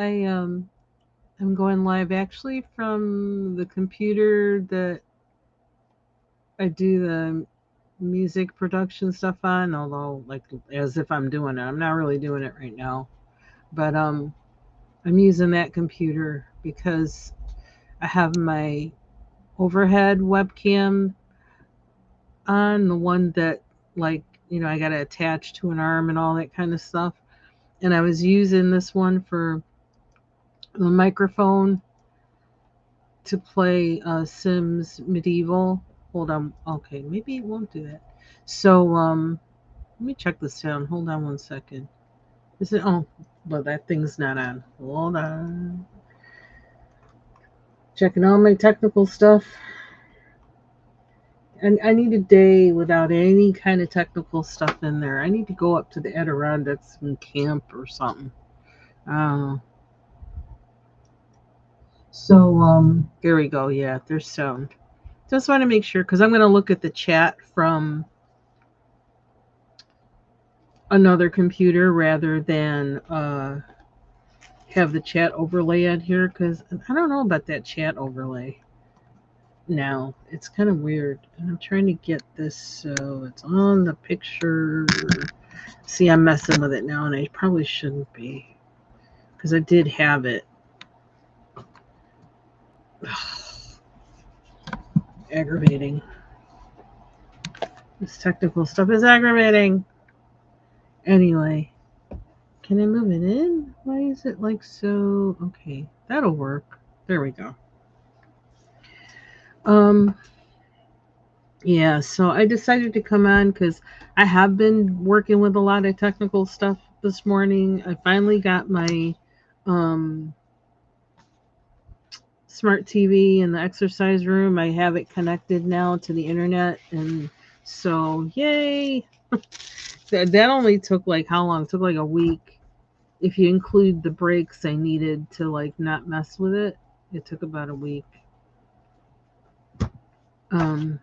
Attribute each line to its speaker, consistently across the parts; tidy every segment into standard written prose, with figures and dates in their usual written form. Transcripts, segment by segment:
Speaker 1: I'm going live actually from the computer that I do the music production stuff on, although like as if I'm doing it. I'm not really doing it right now. But I'm using that computer because I have my overhead webcam on, the one that like, I got to attach to an arm and all that kind of stuff. And I was using this one for the microphone to play Sims Medieval. Hold on. Okay, maybe it won't do that. So let me check this down. Hold on one second. Is it? Oh, well, that thing's not on. Hold on. Checking all my technical stuff. And I need a day without any kind of technical stuff in there. I need to go up to the Adirondacks and camp or something. Uh, so there we go. Yeah, there's sound. Just want to make sure because I'm going to look at the chat from another computer rather than have the chat overlay on here because I don't know about that chat overlay now. It's kind of weird. And I'm trying to get this so it's on the picture. See, I'm messing with it now, and I probably shouldn't be because I did have it. Aggravating. This technical stuff is aggravating. Anyway, can I move it in? Why is it like so? Okay, that'll work. There we go. Um, yeah, so I decided to come on because I have been working with a lot of technical stuff this morning. I finally got my um, smart TV in the exercise room. I have it connected now to the internet, and so yay! That only took like how long? It took like a week. If you include the breaks I needed to like not mess with it, it took about a week. Um,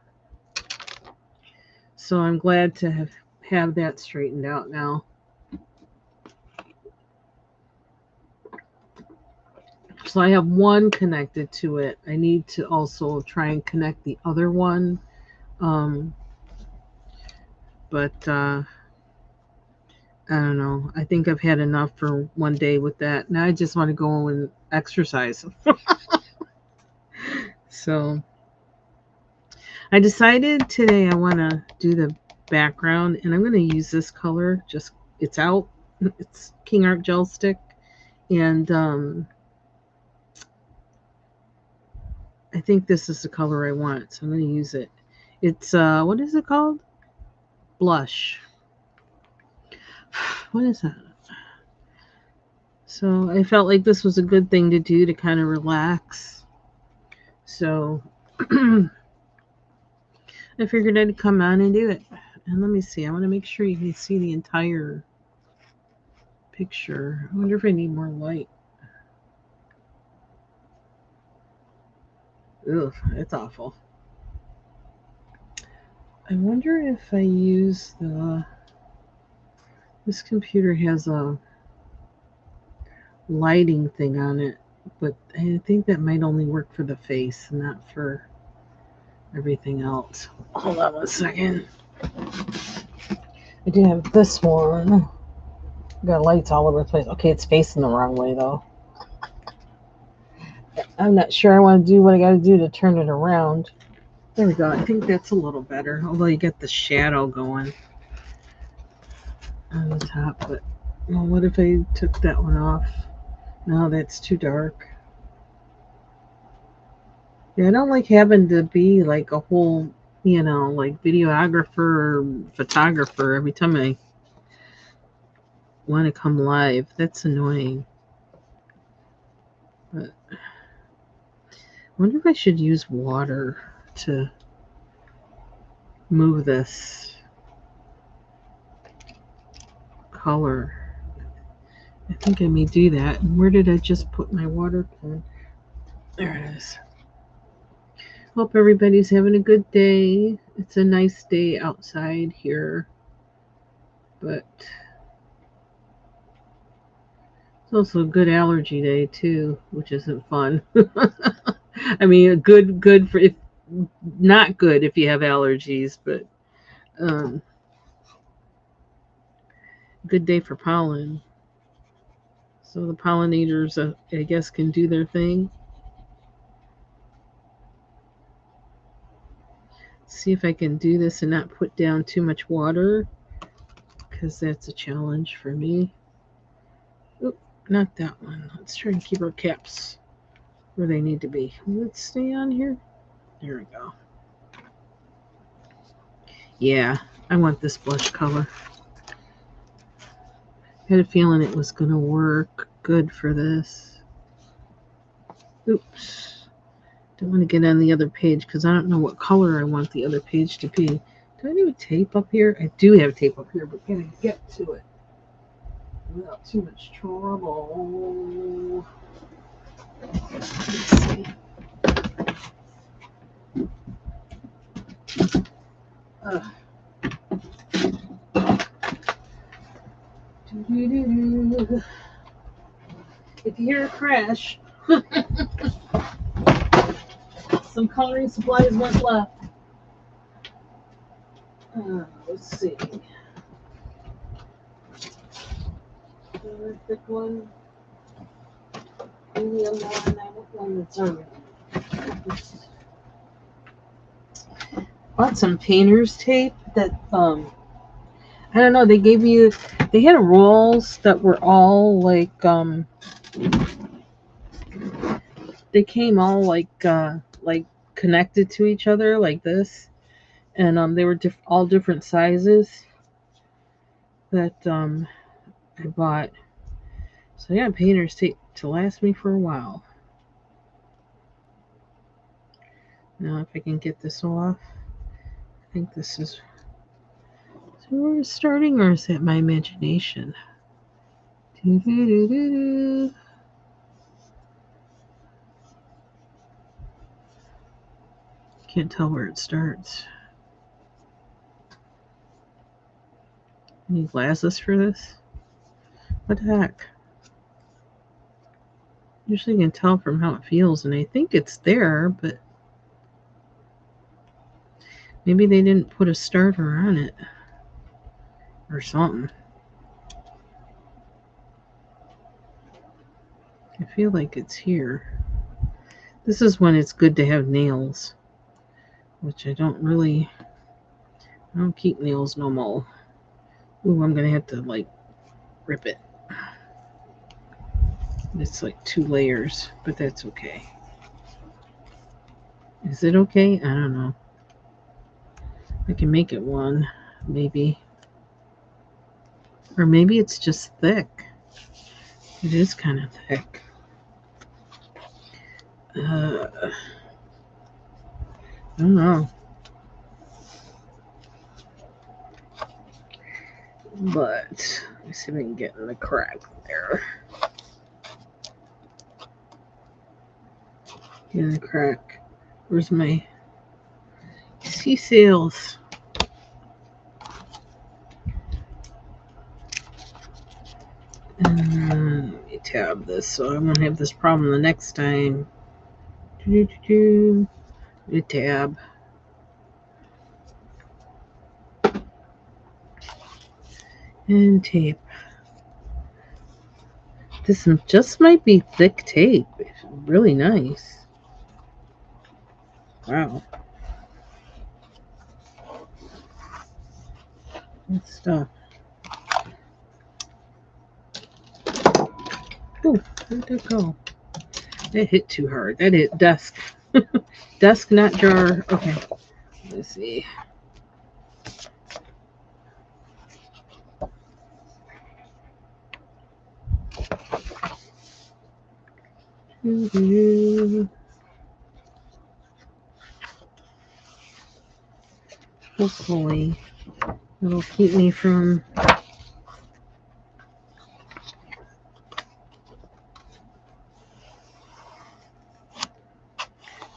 Speaker 1: so I'm glad to have that straightened out now. So I have one connected to it. I need to also try and connect the other one. Um, but I don't know. I think I've had enough for one day with that. Now I just want to go and exercise. So I decided today I want to do the background, and I'm going to use this color. Just it's out. It's King Art Gel Stick, and I think this is the color I want, so I'm going to use it. It's what is it called? Blush. What is that? So I felt like this was a good thing to do to kind of relax. So I figured I'd come on and do it. And let me see. I want to make sure you can see the entire picture. I wonder if I need more light. Ugh, it's awful. I wonder if I use the... This computer has a lighting thing on it, but I think that might only work for the face, not for everything else. Hold on one second. I do have this one. Got lights all over the place. Okay, it's facing the wrong way though. I'm not sure I want to do what I got to do to turn it around. There we go. I think that's a little better. Although you get the shadow going on the top. But well, what if I took that one off? No, that's too dark. Yeah, I don't like having to be like a whole, like videographer or photographer every time I want to come live. That's annoying. But I wonder if I should use water to move this color. I think I may do that. And where did I just put my water pen? There it is. Hope everybody's having a good day. It's a nice day outside here. But It's also a good allergy day too, which isn't fun. I mean, good for if not good if you have allergies, but um, good day for pollen. So the pollinators, I guess, can do their thing. See if I can do this and not put down too much water, because that's a challenge for me. Oop, not that one. Let's try and keep our caps where they need to be. Let's stay on here. There we go. Yeah, I want this blush color. I had a feeling it was going to work good for this. Oops. Don't want to get on the other page because I don't know what color I want the other page to be. Do I have tape up here? I do have tape up here, but can I get to it without too much trouble? Let's see. If you hear a crash, some coloring supplies went left. Let's see. Thick one. Medium one. I want one that's already. Bought some painter's tape that I don't know. They had rolls that were all like they came all like connected to each other like this, and they were all different sizes that I bought. So yeah, painter's tape to last me for a while. Now if I can get this off, I think this is where we're starting, or is that my imagination? Doo-doo-doo-doo-doo. Can't tell where it starts. Need glasses for this? What the heck? Usually you can tell from how it feels, and I think it's there, but maybe they didn't put a starter on it or something. I feel like it's here. This is when it's good to have nails, which I don't keep nails no more. Ooh, I'm gonna have to like rip it. It's like 2 layers, but that's okay. Is it okay? I don't know. I can make it 1, maybe. Or maybe it's just thick. It is kind of thick. I don't know. But let me see if I can get in the crack there. Get in the crack. Where's my sea sails? And let me tab this so I won't have this problem the next time. Tab. And tape. This just might be thick tape. It's really nice. Wow. Good stuff. Oh, where'd that go? That hit too hard. That hit desk. Desk, not jar. Okay. Let's see. Hopefully it'll keep me from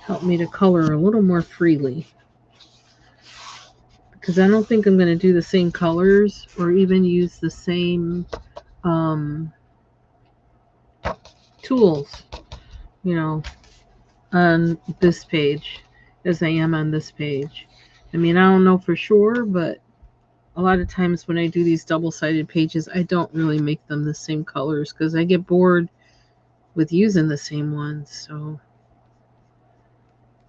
Speaker 1: help me to color a little more freely, because I don't think I'm going to do the same colors or even use the same tools, you know, on this page as I am on this page. I mean, I don't know for sure, but a lot of times when I do these double-sided pages, I don't really make them the same colors because I get bored with using the same ones, so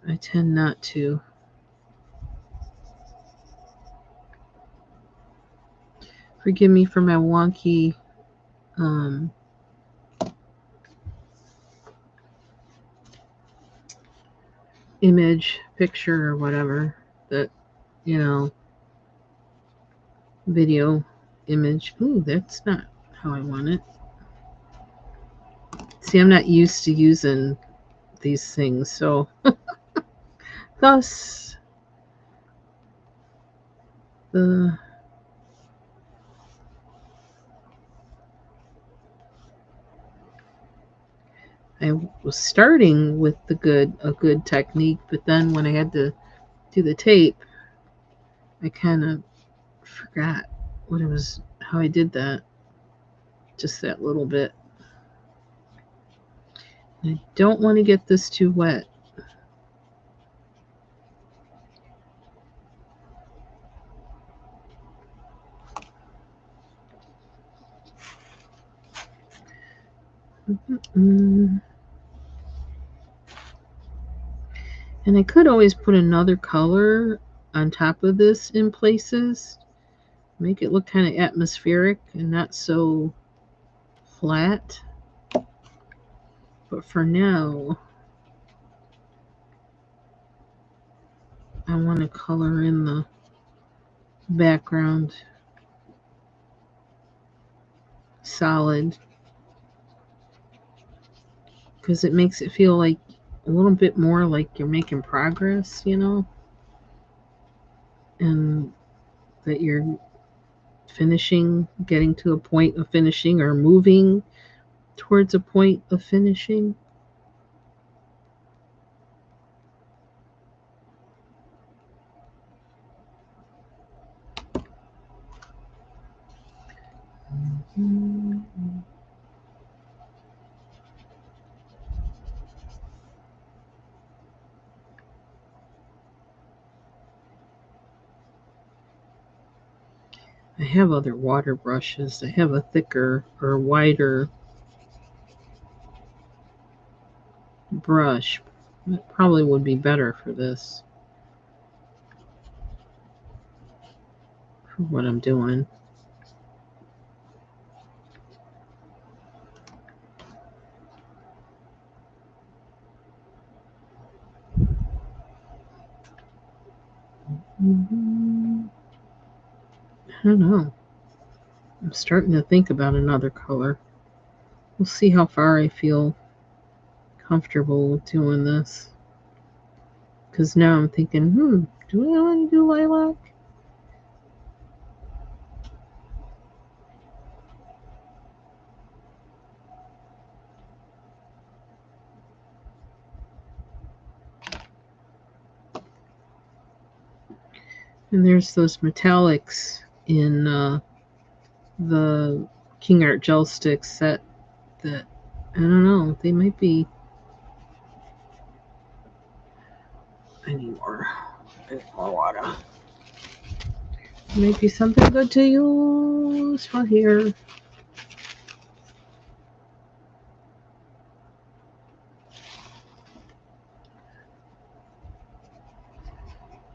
Speaker 1: I tend not to. Forgive me for my wonky image, picture, or whatever, that, you know, video image. Ooh, that's not how I want it. See, I'm not used to using these things, so thus I was starting with a good technique, but then when I had to do the tape, I kind of forgot what it was, how I did that, just that little bit. I don't want to get this too wet. And I could always put another color on top of this in places, make it look kind of atmospheric and not so flat. But for now, I want to color in the background solid because it makes it feel like a little bit more like you're making progress, you know, and that you're finishing, getting to a point of finishing, or moving towards a point of finishing. I have other water brushes. I have a thicker or wider brush. It probably would be better for this, for what I'm doing. I don't know. I'm starting to think about another color. We'll see how far I feel comfortable with doing this. Because now I'm thinking, do I want to do lilac? And there's those metallics in the King Art gel stick set that, I don't know, they might be. I need more water. Might be something good to use for here.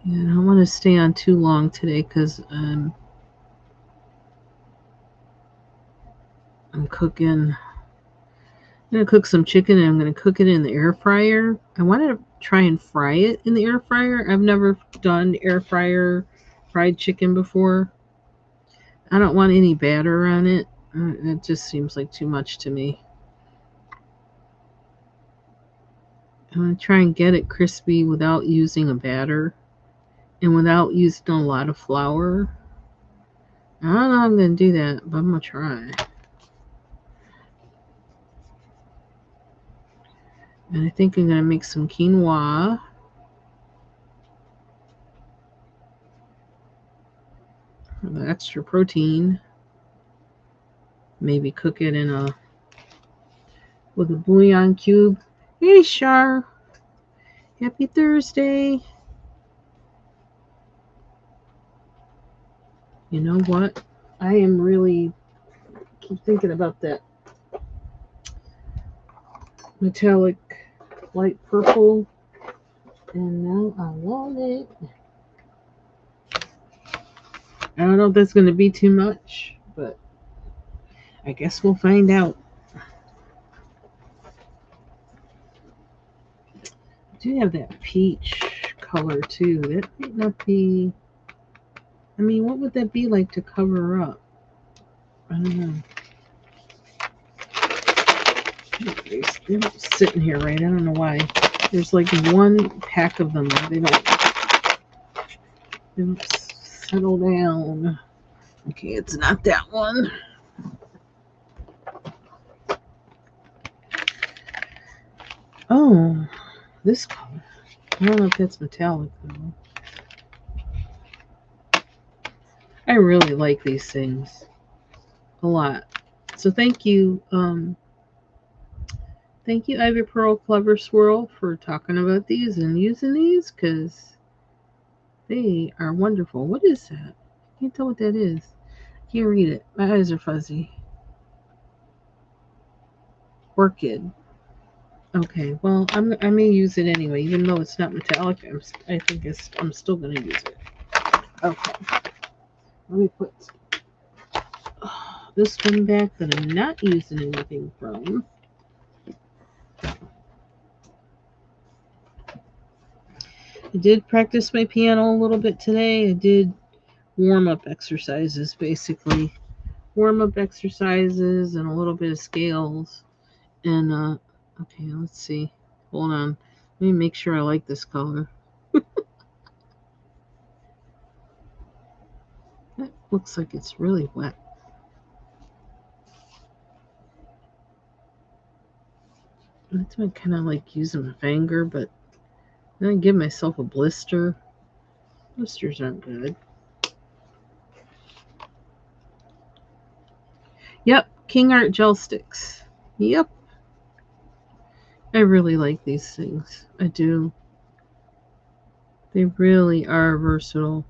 Speaker 1: And I don't want to stay on too long today because I'm cooking. I'm going to cook some chicken and I'm going to cook it in the air fryer. I wanted to try and fry it in the air fryer. I've never done air fryer fried chicken before. I don't want any batter on it. It just seems like too much to me. I'm going to try and get it crispy without using a batter and without using a lot of flour. I don't know how I'm going to do that, but I'm going to try. And I think I'm going to make some quinoa. For the extra protein. Maybe cook it in a with a bouillon cube. Hey, Shar. Happy Thursday. You know what? I am really keep thinking about that metallic light purple, and now I love it. I don't know if that's going to be too much, but I guess we'll find out. I do have that peach color too. That might not be. I mean, what would that be like to cover up? I don't know. They're sitting here, right? I don't know why. There's like one pack of them. They don't settle down. Okay, it's not that one. Oh, this color. I don't know if that's metallic though. I really like these things a lot. So thank you, Ivy Pearl Clever Swirl, for talking about these and using these, because they are wonderful. What is that? I can't tell what that is. I can't read it. My eyes are fuzzy. Orchid. Okay, well, I may use it anyway, even though it's not metallic. I think I'm still going to use it. Okay, let me put this one back that I'm not using anything from. I did practice my piano a little bit today. I did warm-up exercises, basically. Warm-up exercises and a little bit of scales. And, okay, let's see. Hold on. Let me make sure I like this color. That looks like it's really wet. That's why I kind of like using my finger, but then I give myself a blister. Blisters aren't good. Yep, King Art gel sticks. Yep. I really like these things. I do. They really are versatile.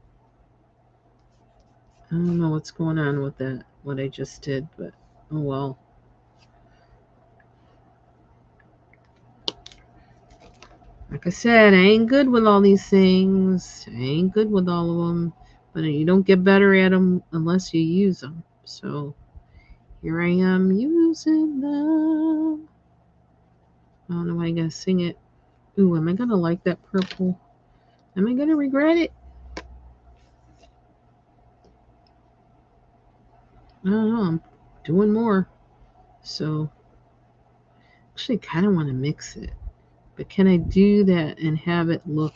Speaker 1: I don't know what's going on with that, what I just did, but oh well. Like I said, I ain't good with all these things. I ain't good with all of them. But you don't get better at them unless you use them. So here I am using them. I don't know why I'm going to sing it. Ooh, am I going to like that purple? Am I going to regret it? I don't know. I'm doing more. So actually kind of want to mix it. But can I do that and have it look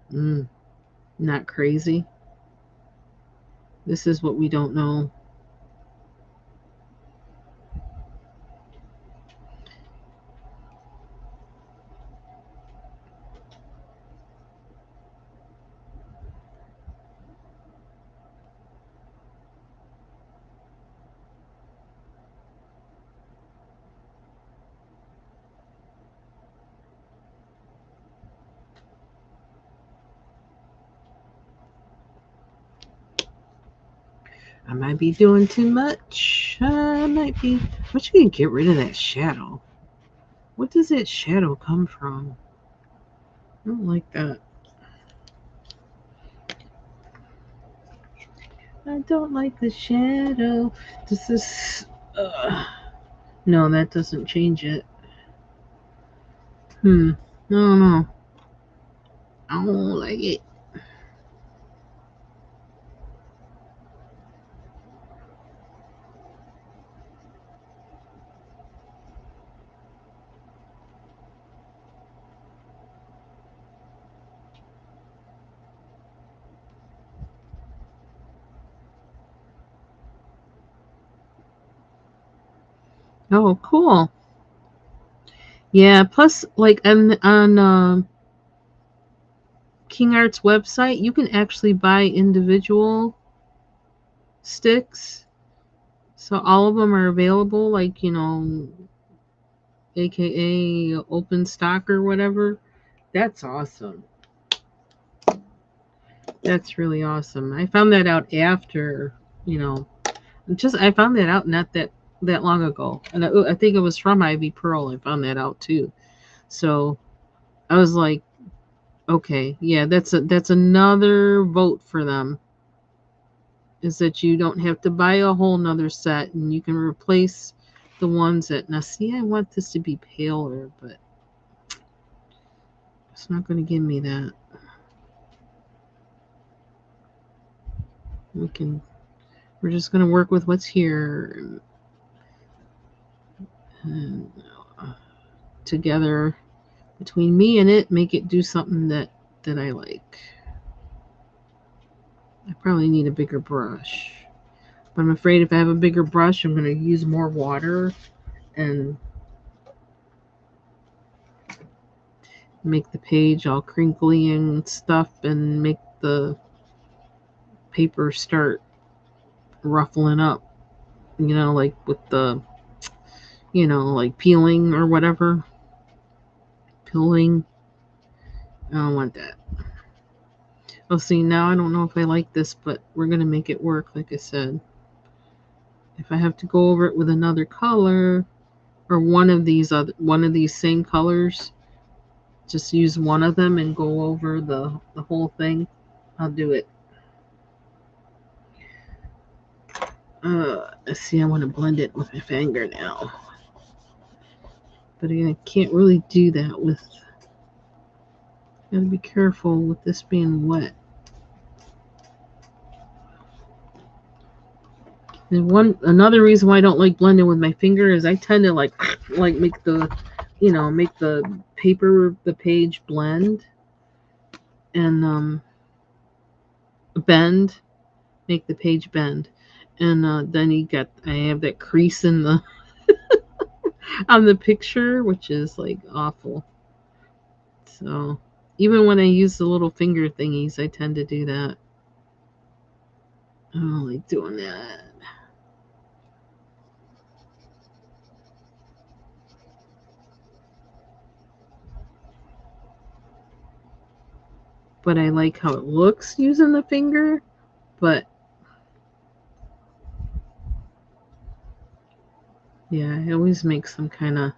Speaker 1: not crazy? This is what we don't know. I might be doing too much. I might be. But you can get rid of that shadow. What does that shadow come from? I don't like that. I don't like the shadow. This is. No, that doesn't change it. I don't know. I don't like it. Oh, cool. Yeah. Plus, like on King Art's website, you can actually buy individual sticks. So all of them are available. Like aka open stock or whatever. That's awesome. That's really awesome. I found that out after, you know, just I found that out not that long ago, and I think it was from Ivy Pearl. I found that out too. So I was like, okay, yeah, that's another vote for them. Is that you don't have to buy a whole nother set, and you can replace the ones that. Now, see, I want this to be paler, but it's not going to give me that. We're just going to work with what's here, and together between me and it, make it do something that I like. I probably need a bigger brush, but I'm afraid if I have a bigger brush, I'm going to use more water and make the page all crinkly and stuff, and make the paper start ruffling up, like with the, like peeling or whatever. Peeling. I don't want that. Well, see, now I don't know if I like this, but we're going to make it work, like I said. If I have to go over it with another color, or one of these same colors, just use one of them and go over the whole thing, I'll do it. Let's see, I want to blend it with my finger now. But I can't really do that with, gotta be careful with this being wet. And another reason why I don't like blending with my finger is I tend to like make the the page blend and bend, make the page bend, and then I have that crease in the on the picture, which is like awful. So even when I use the little finger thingies, I tend to do that. I don't like doing that. But I like how it looks using the finger. But yeah, I always make some kind of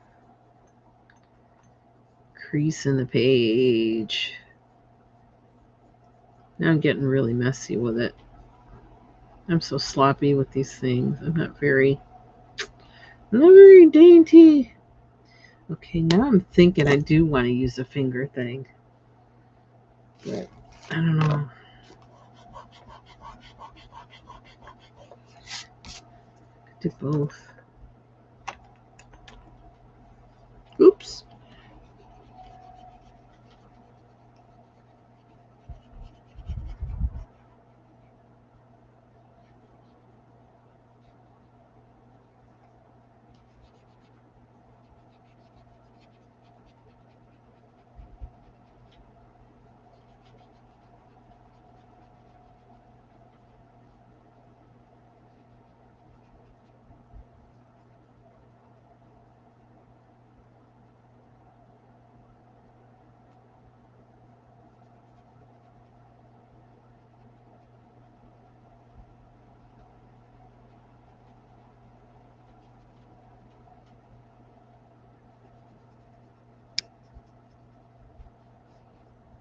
Speaker 1: crease in the page. Now I'm getting really messy with it. I'm so sloppy with these things. I'm not very dainty. Okay, now I'm thinking I do want to use a finger thing. But I don't know. Do both. Oops.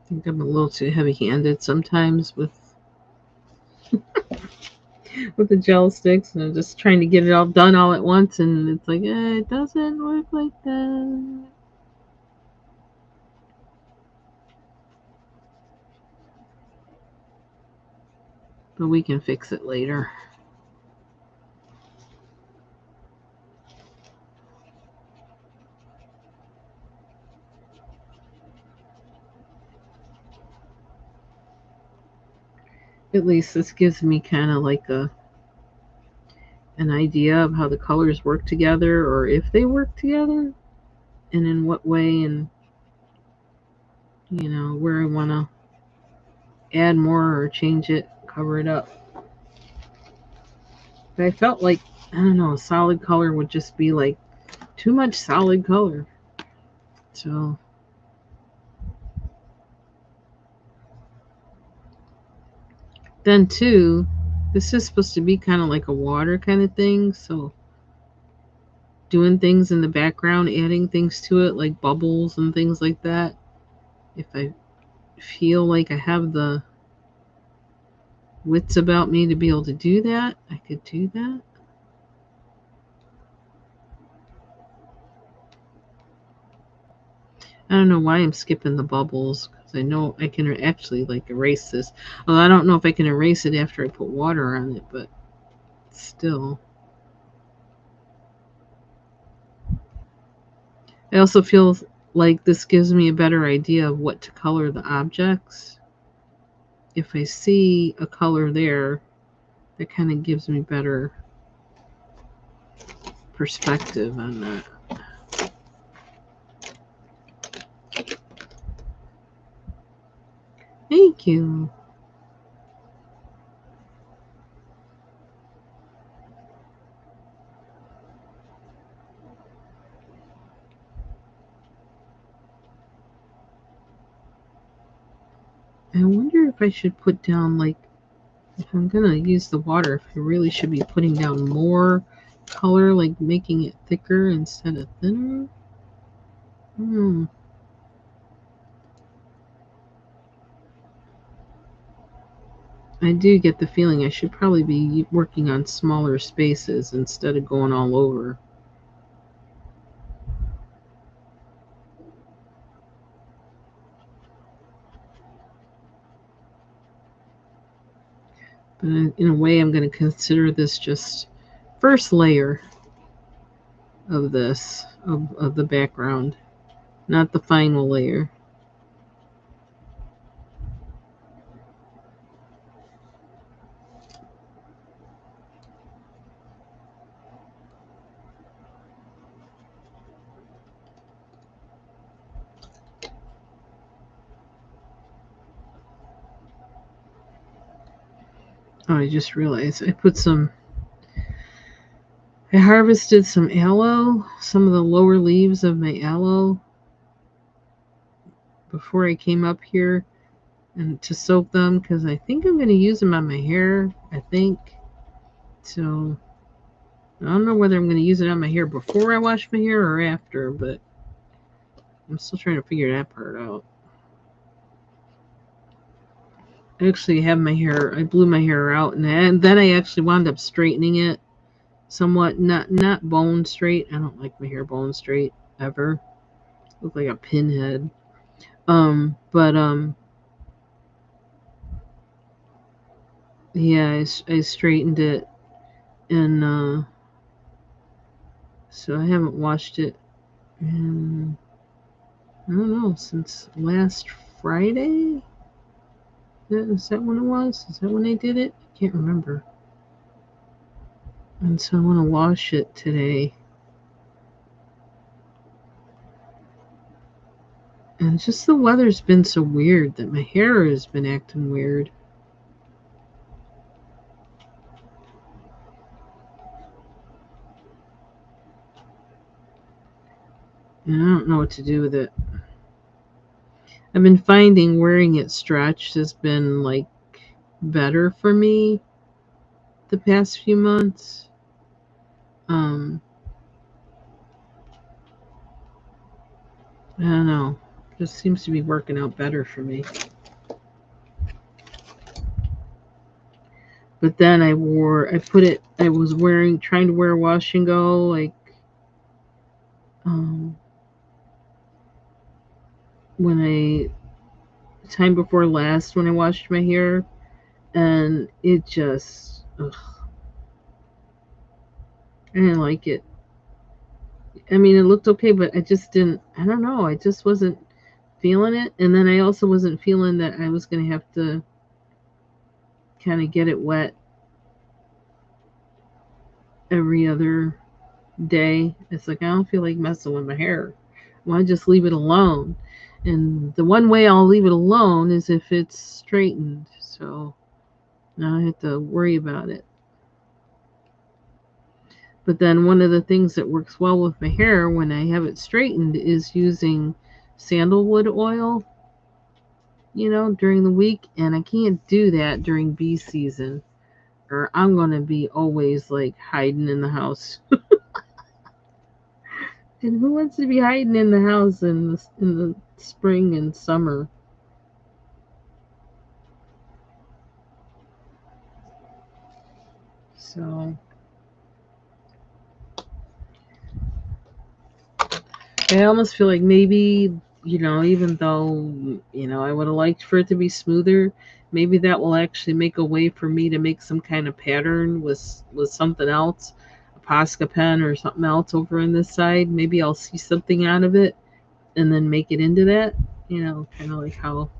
Speaker 1: I think I'm a little too heavy-handed sometimes with the gel sticks, and I'm just trying to get it all done all at once, and it's like, it doesn't work like that. But we can fix it later. At least this gives me kind of like an idea of how the colors work together, or if they work together, and in what way, and where I want to add more or change it, cover it up. But I felt like, I don't know, a solid color would just be like too much solid color. So then too, this is supposed to be kind of like a water kind of thing. So doing things in the background, adding things to it like bubbles and things like that. If I feel like I have the wits about me to be able to do that, I could do that. I don't know why I'm skipping the bubbles because I know I can actually like erase this. Although I don't know if I can erase it after I put water on it, but still. I also feel like this gives me a better idea of what to color the objects. If I see a color there, that kind of gives me better perspective on that. Thank you. I wonder if I should put down, like, if I'm going to use the water, if I really should be putting down more color, like making it thicker instead of thinner. I do get the feeling I should probably be working on smaller spaces instead of going all over. But in a way, I'm going to consider this just first layer of this, of the background, not the final layer. Oh, I just realized I harvested some aloe, some of the lower leaves of my aloe before I came up here and to soak them because I think I'm going to use them on my hair, I think. So I don't know whether I'm going to use it on my hair before I wash my hair or after, but I'm still trying to figure that part out. I actually have my hair, I blew my hair out and then I actually wound up straightening it somewhat, not bone straight. I don't like my hair bone straight ever. Look like a pinhead. But yeah, I straightened it, and so I haven't washed it in, I don't know, since last Friday. Is that when it was? Is that when I did it? I can't remember. And so I want to wash it today. And just the weather's been so weird that my hair has been acting weird. And I don't know what to do with it. I've been finding wearing it stretched has been like better for me the past few months. I don't know. Just seems to be working out better for me. But then I was trying to wear wash and go, like, time before last when I washed my hair, and it just, ugh, I didn't like it. I mean, it looked okay, but I don't know, I just wasn't feeling it. And then I also wasn't feeling that I was going to have to kind of get it wet every other day. It's like I don't feel like messing with my hair. I want to just leave it alone. And the one way I'll leave it alone is if it's straightened. So now I have to worry about it. But then one of the things that works well with my hair when I have it straightened is using sandalwood oil, during the week. And I can't do that during bee season, or I'm going to be always like hiding in the house. And who wants to be hiding in the house in the spring and summer? So I almost feel like maybe, even though, I would have liked for it to be smoother, maybe that will actually make a way for me to make some kind of pattern with something else, a Posca pen or something else over on this side. Maybe I'll see something out of it and then make it into that, kind of like how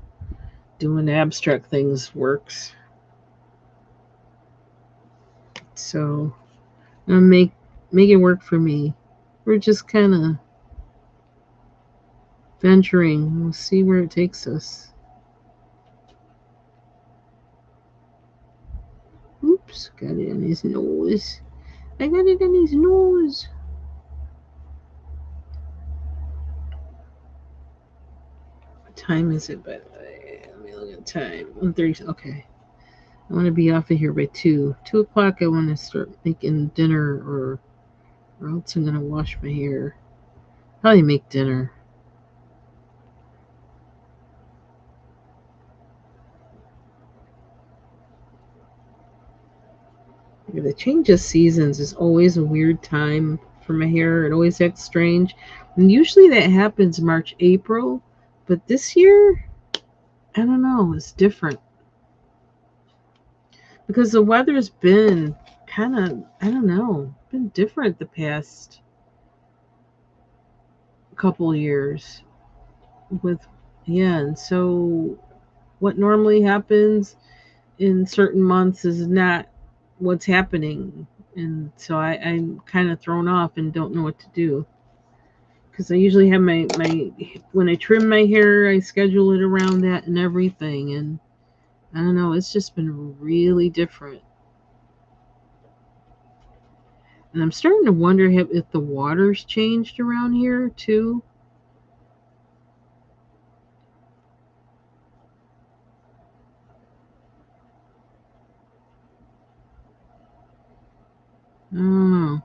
Speaker 1: doing abstract things works. So I'll make it work for me. We're just kind of venturing. We'll see where it takes us. Oops, got it on his nose. I got it on his nose. What time is it, by the way? Let me look at the time. 1:30. Okay. I want to be off of here by 2. 2 o'clock, I want to start making dinner, or else I'm going to wash my hair. Probably make dinner. The change of seasons is always a weird time for my hair. It always acts strange. And usually that happens March, April. But this year, I don't know, it's different. Because the weather's been kind of, I don't know, been different the past couple years with, yeah. And so what normally happens in certain months is not what's happening. And so I'm kind of thrown off and don't know what to do. Because I usually have my when I trim my hair, I schedule it around that and everything. And I don't know, it's just been really different. And I'm starting to wonder if the water's changed around here too. I don't know.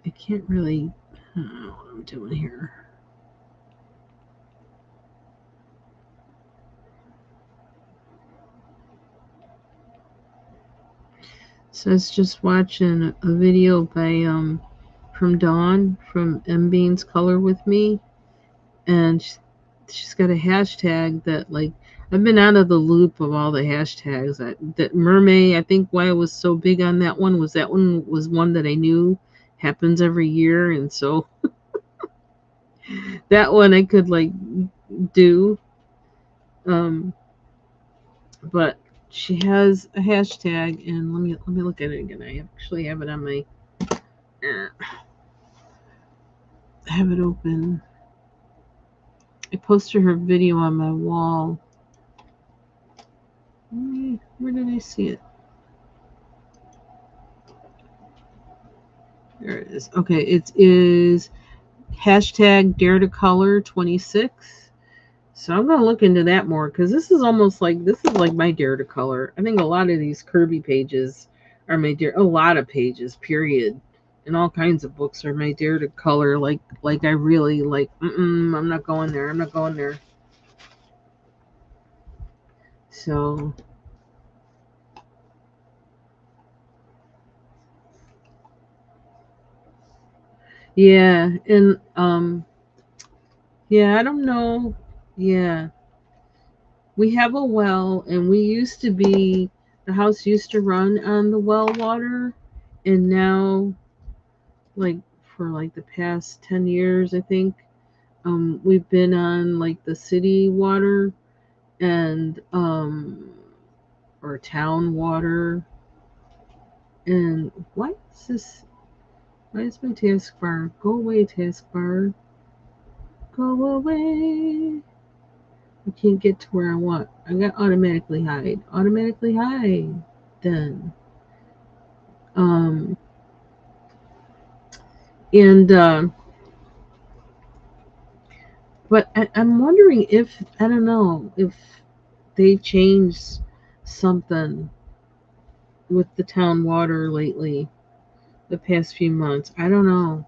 Speaker 1: I can't really. I don't know what I'm doing here. So I was just watching a video by from Dawn from M Beans Color with Me, and she's got a hashtag that, like, I've been out of the loop of all the hashtags. That mermaid, I think why I was so big on that one was one that I knew happens every year, and so that one I could like do. Um, but she has a hashtag, and let me look at it again. I actually have it on my. I have it open. I posted her video on my wall. Where did I see it? There it is. Okay, it is hashtag Dare to Color 26. So I'm gonna look into that more because this is like my Dare to Color. I think a lot of these Kirby pages are my dare. A lot of pages, period, and all kinds of books are my Dare to Color. Like I really like. I'm not going there. I'm not going there. So yeah, and yeah, I don't know. Yeah, we have a well, and we used to be the house used to run on the well water, and now, like, for like the past 10 years, I think, we've been on like the city water, and or town water. And why is my taskbar? Go away, taskbar. Go away. I can't get to where I want. I got automatically hide. Automatically hide. Then. Um, and but I'm wondering if I don't know if they changed something with the town water lately, the past few months. I don't know.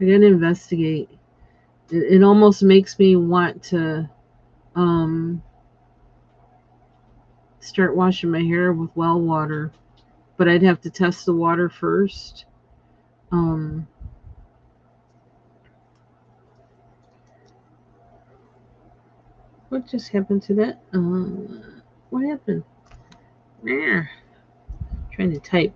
Speaker 1: I gotta investigate. It almost makes me want to um, start washing my hair with well water, but I'd have to test the water first. Um, what just happened to that? What happened? Nah, trying to type.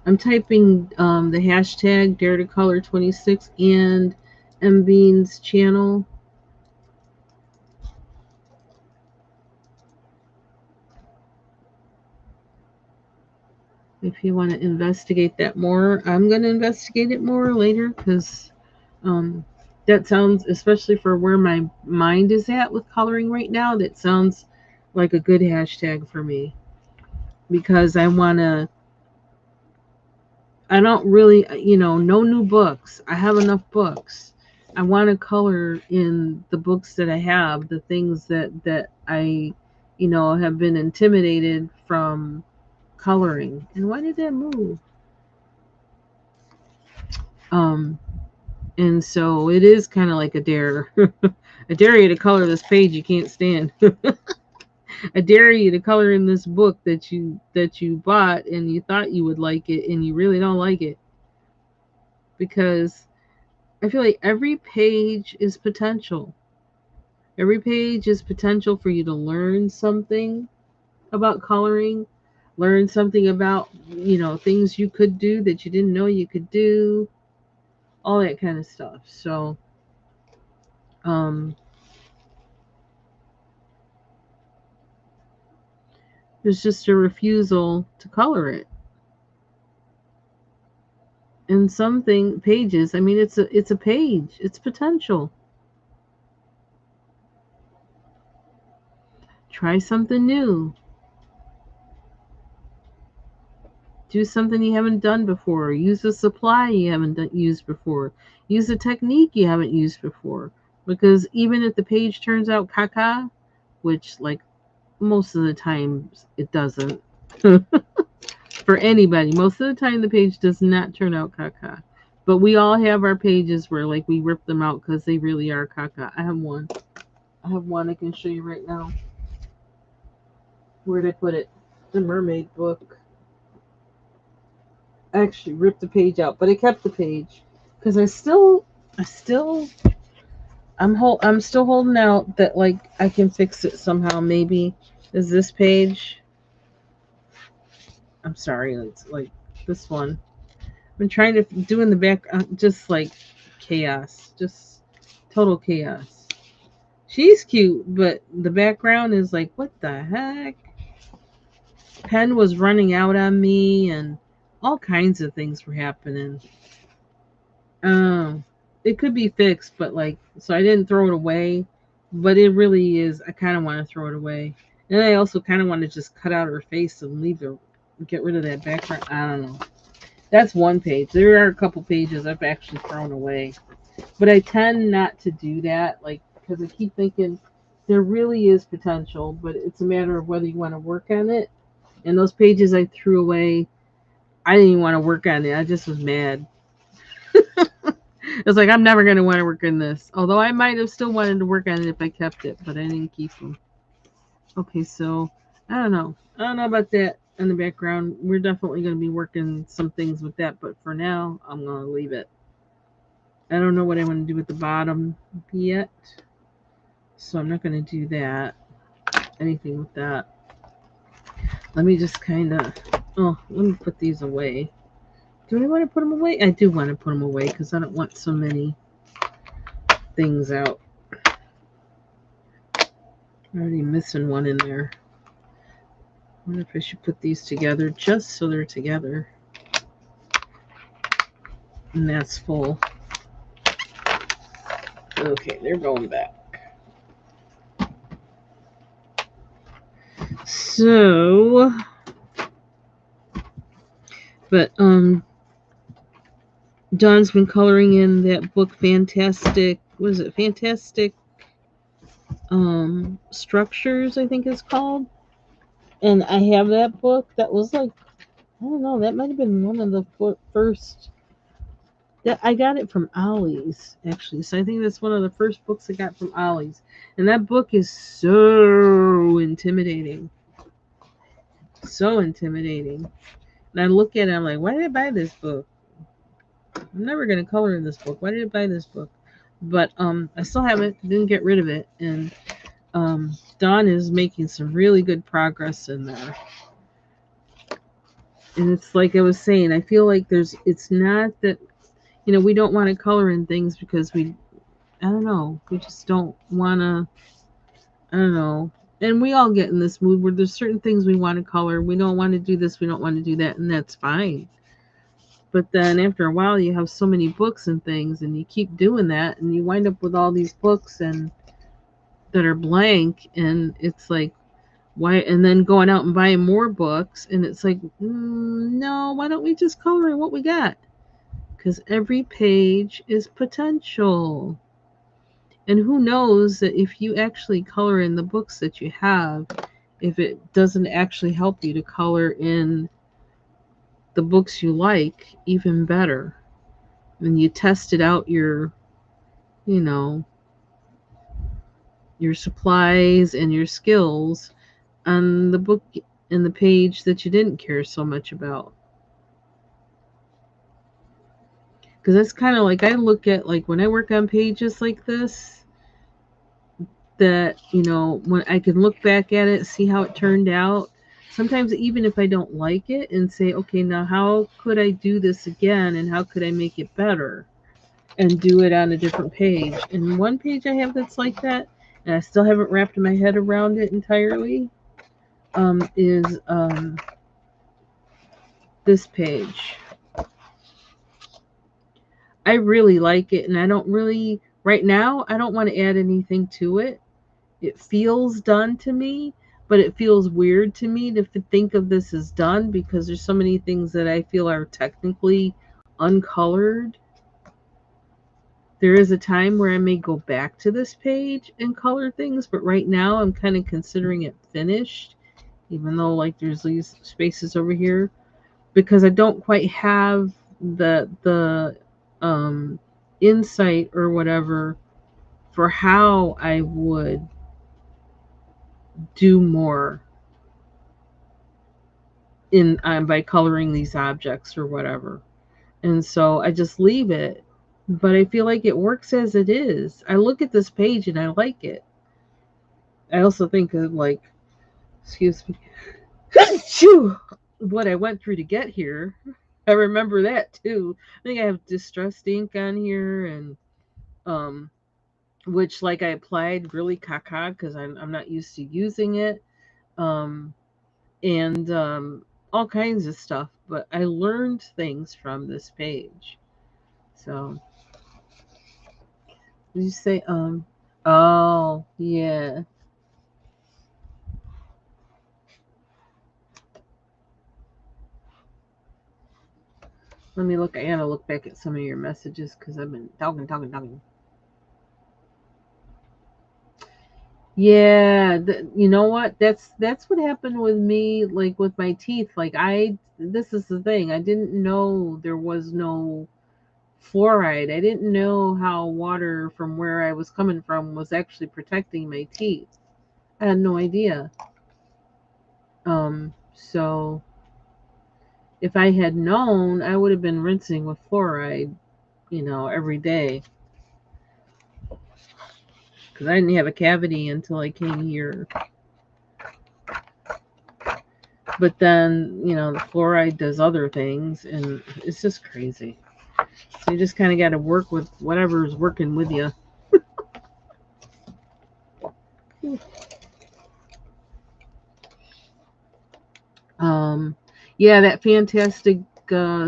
Speaker 1: I'm typing the hashtag Dare to Color 26 and MBean's channel. If you want to investigate that more, I'm going to investigate it more later because um, that sounds, especially for where my mind is at with coloring right now, that sounds like a good hashtag for me because I don't really, no new books. I have enough books. I want to color in the books that I have, the things that I, have been intimidated from coloring. And why did that move? Um, and so it is kind of like a dare. I dare you to color this page you can't stand. I dare you to color in this book that you bought and you thought you would like it and you really don't like it because I feel like every page is potential. Every page is potential for you to learn something about coloring, learn something about, things you could do that you didn't know you could do, all that kind of stuff. So, um, there's just a refusal to color it. And something pages, I mean, it's a page. It's potential. Try something new. Do something you haven't done before. Use a supply you haven't used before. Use a technique you haven't used before. Because even if the page turns out caca, which like most of the time it doesn't. For anybody, most of the time the page does not turn out caca. But we all have our pages where like we rip them out because they really are caca. I have one. I can show you right now. Where'd I put it? The mermaid book. I actually ripped the page out, but I kept the page because I'm still holding out that like I can fix it somehow. Maybe is this page? I'm sorry, it's like this one. I've been trying to do in the back, just like chaos, just total chaos. She's cute, but the background is like, what the heck? Pen was running out on me, and all kinds of things were happening. Um, it could be fixed, but like, so I didn't throw it away. But it really is. I kind of want to throw it away, and I also kind of want to just cut out her face and leave her, get rid of that background. I don't know. That's one page. There are a couple pages I've actually thrown away, but I tend not to do that, like because I keep thinking there really is potential, but it's a matter of whether you want to work on it. And those pages I threw away, I didn't even want to work on it. I just was mad. It's like I'm never going to want to work on this. Although I might have still wanted to work on it if I kept it, but I didn't keep them. Okay, so I don't know. I don't know about that in the background. We're definitely going to be working some things with that, but for now, I'm going to leave it. I don't know what I want to do with the bottom yet, so I'm not going to do that. Anything with that. Let me just kind of. Oh, let me put these away. Do I want to put them away? I do want to put them away because I don't want so many things out. I'm already missing one in there. I wonder if I should put these together just so they're together. And that's full. Okay, they're going back. So, but Dawn's been coloring in that book, Fantastic. What is it? Fantastic Structures, I think it's called. And I have that book. That was like, I don't know. That might have been one of the first. That I got it from Ollie's, actually. So I think that's one of the first books I got from Ollie's. And that book is so intimidating. So intimidating. And I look at it, I'm like, why did I buy this book? I'm never gonna color in this book. Why did I buy this book? But I still have it. Didn't get rid of it. And Dawn is making some really good progress in there. And it's like I was saying, I feel like it's not that, we don't want to color in things because I don't know, we just don't want to, I don't know. And we all get in this mood where there's certain things we want to color. We don't want to do this, we don't want to do that, and that's fine. But then after a while, you have so many books and things, and you keep doing that, and you wind up with all these books and that are blank, and it's like, why? And then going out and buying more books, and it's like, no, why don't we just color in what we got? Because every page is potential. And who knows that if you actually color in the books that you have, if it doesn't actually help you to color in the books you like even better. And you tested out your supplies and your skills on the book and the page that you didn't care so much about. Because that's kind of like I look at, like, when I work on pages like this, that, when I can look back at it, see how it turned out. Sometimes even if I don't like it, and say, okay, now how could I do this again, and how could I make it better, and do it on a different page. And one page I have that's like that, and I still haven't wrapped my head around it entirely, is this page. I really like it, and I don't really, right now, I don't want to add anything to it. It feels done to me, but it feels weird to me to think of this as done, because there's so many things that I feel are technically uncolored. There is a time where I may go back to this page and color things, but right now I'm kind of considering it finished, even though, like, there's these spaces over here, because I don't quite have the insight or whatever for how I would do more in by coloring these objects or whatever. And so I just leave it. But I feel like it works as it is. I look at this page and I like it. I also think of, like, excuse me, what I went through to get here. I remember that too. I think I have distressed ink on here, and which, like, I applied really caca because I'm not used to using it, and all kinds of stuff. But I learned things from this page. So did you say Oh yeah. Let me look. I gotta look back at some of your messages because I've been talking. Yeah, you know what? That's what happened with me, like with my teeth. Like, this is the thing. I didn't know there was no fluoride. I didn't know how water from where I was coming from was actually protecting my teeth. I had no idea. So if I had known, I would have been rinsing with fluoride, every day. Because I didn't have a cavity until I came here. But then, the fluoride does other things, and it's just crazy. So you just kind of got to work with whatever's working with you. Yeah, that fantastic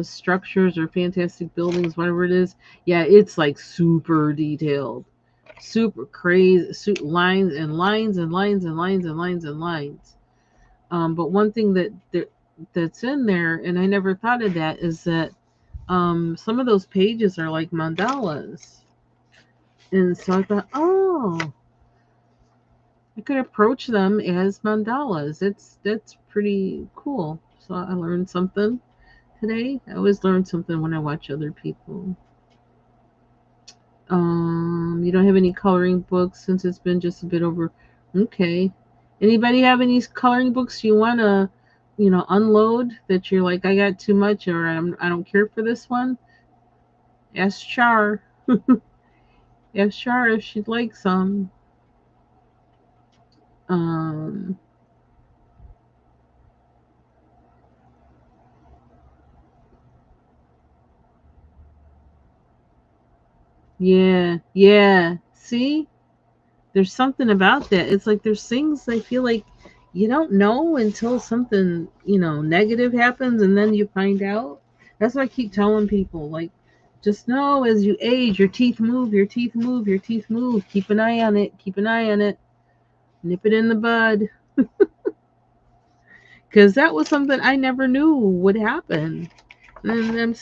Speaker 1: structures or fantastic buildings, whatever it is. Yeah, it's like super detailed, super crazy, lines and lines and lines and lines and lines and lines. But one thing that's in there, and I never thought of that, is that some of those pages are like mandalas. And so I thought, oh, I could approach them as mandalas. That's pretty cool. So I learned something today. I always learn something when I watch other people. You don't have any coloring books since it's been just a bit over. Okay. Anybody have any coloring books you want to, unload that you're like, I got too much or I don't care for this one? Ask Char. Ask Char if she'd like some. Um, yeah, yeah. See, there's something about that. It's like there's things I feel like you don't know until something, negative happens and then you find out. That's why I keep telling people, like, just know as you age, your teeth move, your teeth move, your teeth move. Keep an eye on it, keep an eye on it. Nip it in the bud. Because that was something I never knew would happen. And then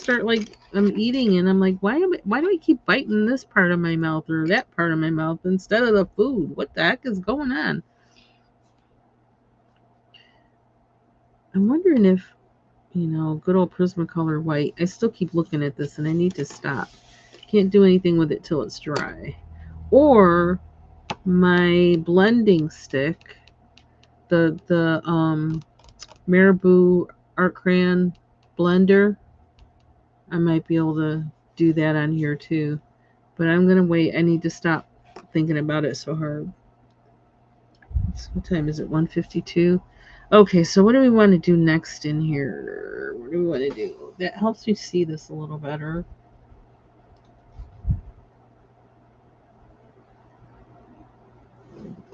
Speaker 1: I'm eating and I'm like, why do I keep biting this part of my mouth or that part of my mouth instead of the food? What the heck is going on? I'm wondering if, good old Prismacolor white. I still keep looking at this and I need to stop. Can't do anything with it till it's dry. Or my blending stick, the Marabou Art Crayon blender. I might be able to do that on here too. But I'm gonna wait. I need to stop thinking about it so hard. What time is it? 1:52. Okay, so what do we want to do next in here? What do we want to do? That helps me see this a little better.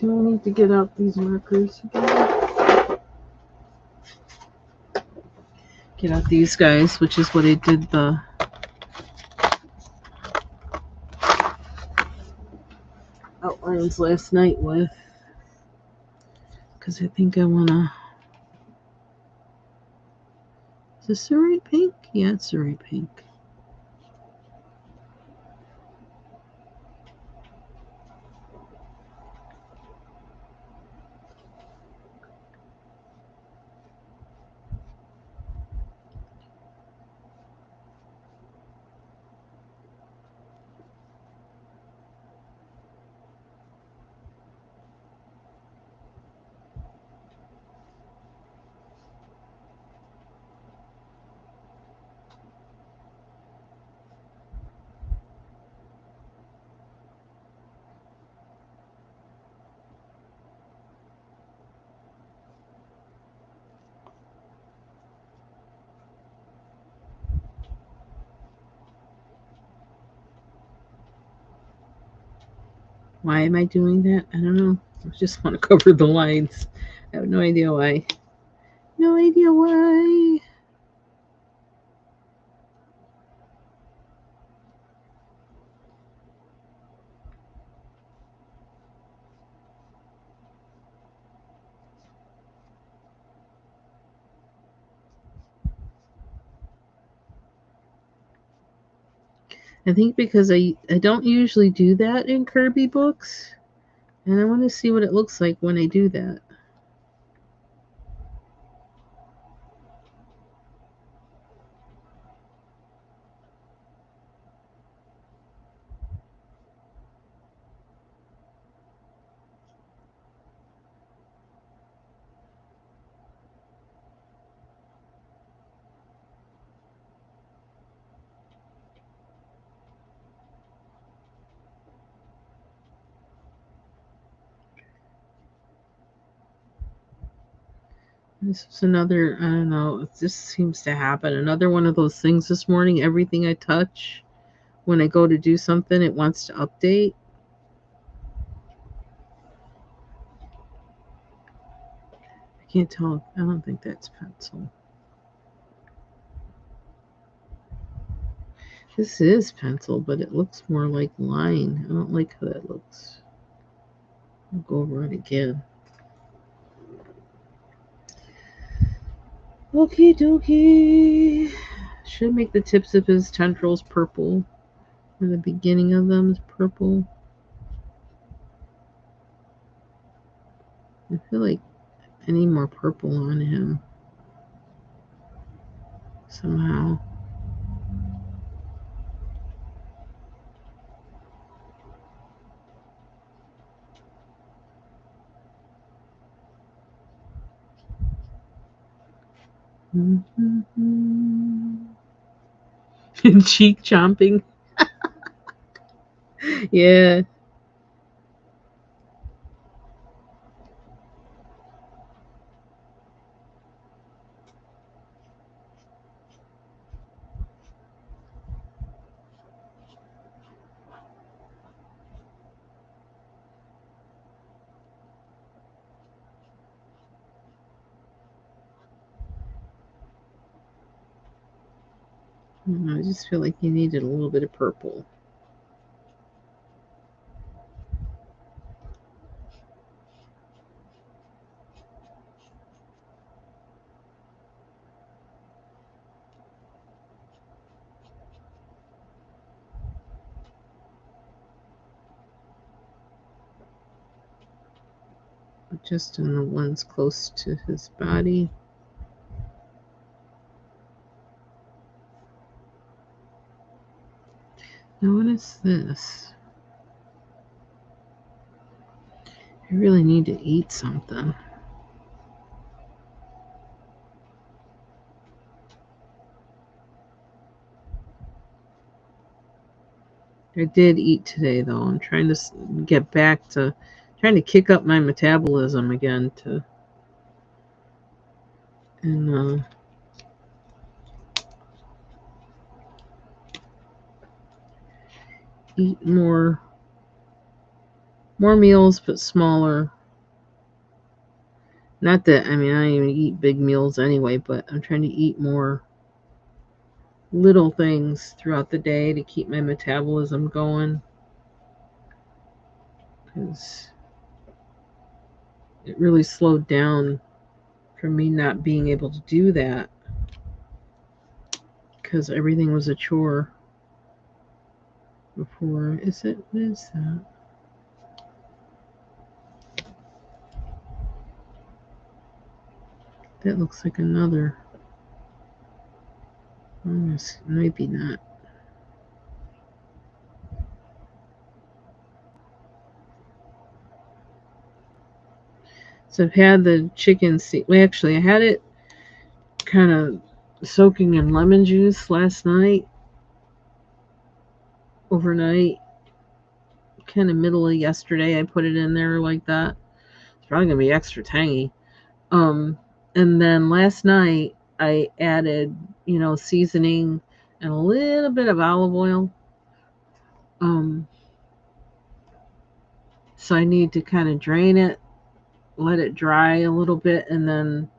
Speaker 1: Do I need to get out these markers again? Get out these guys, which is what I did the outlines last night with. Because I think I want to. Is this Surrey pink? Yeah, it's Surrey pink. Why am I doing that? I don't know. I just want to cover the lines. I have no idea why. No idea why. I think because I don't usually do that in Kirby books, and I want to see what it looks like when I do that. This is another, I don't know, this seems to happen. Another one of those things this morning. Everything I touch, when I go to do something, it wants to update. I can't tell. I don't think that's pencil. This is pencil, but it looks more like line. I don't like how that looks. I'll go over it again. Okie dokie. Should make the tips of his tendrils purple. Or the beginning of them is purple. I feel like I need more purple on him. Somehow. Cheek chomping. Yeah. I just feel like you needed a little bit of purple. Just in the ones close to his body. Now what is this? I really need to eat something. I did eat today though. I'm trying to get back to trying to kick up my metabolism again and eat more meals but smaller. Not that I mean I don't even eat big meals anyway, but I'm trying to eat more little things throughout the day to keep my metabolism going because it really slowed down from me not being able to do that because everything was a chore before. Is it? What is that? That looks like another. Maybe not. So I've had the chicken seed. Well, actually, I had it kind of soaking in lemon juice last night, overnight, kind of middle of yesterday. I put it in there like that. It's probably gonna be extra tangy. Um, and then last night I added, seasoning and a little bit of olive oil. Um, so I need to kind of drain it, let it dry a little bit, and then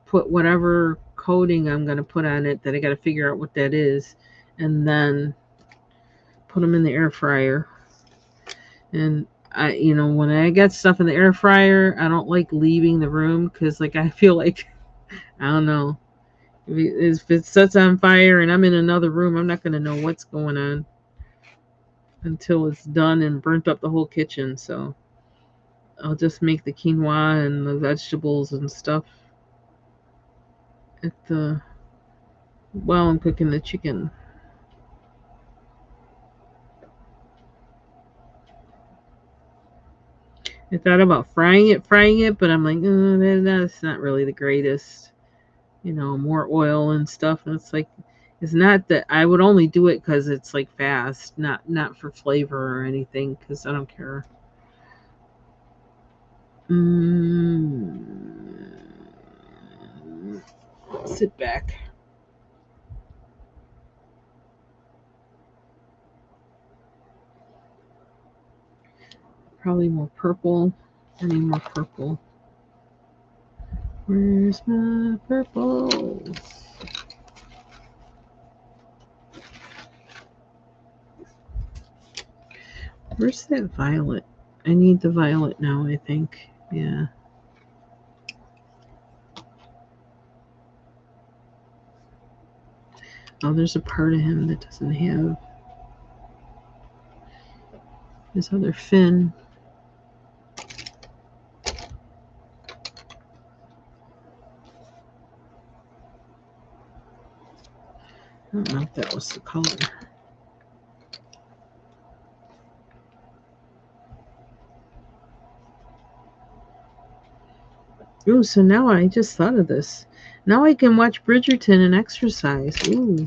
Speaker 1: put whatever coating I'm going to put on it that I got to figure out what that is, and then put them in the air fryer. And when I get stuff in the air fryer, I don't like leaving the room because, like, I feel like, I don't know, if it sets on fire and I'm in another room, I'm not going to know what's going on until it's done and burnt up the whole kitchen. So I'll just make the quinoa and the vegetables and stuff while I'm cooking the chicken. I thought about frying it, but I'm like, that's not really the greatest. More oil and stuff. And it's like, it's not that I would only do it because it's like fast, not for flavor or anything. Because I don't care. Sit back. Probably more purple. I need more purple. Where's my purples? Where's that violet? I need the violet now, I think. Yeah. Oh, there's a part of him that doesn't have his other fin. I don't know if that was the color. Ooh, so now I just thought of this. Now I can watch Bridgerton and exercise. Ooh.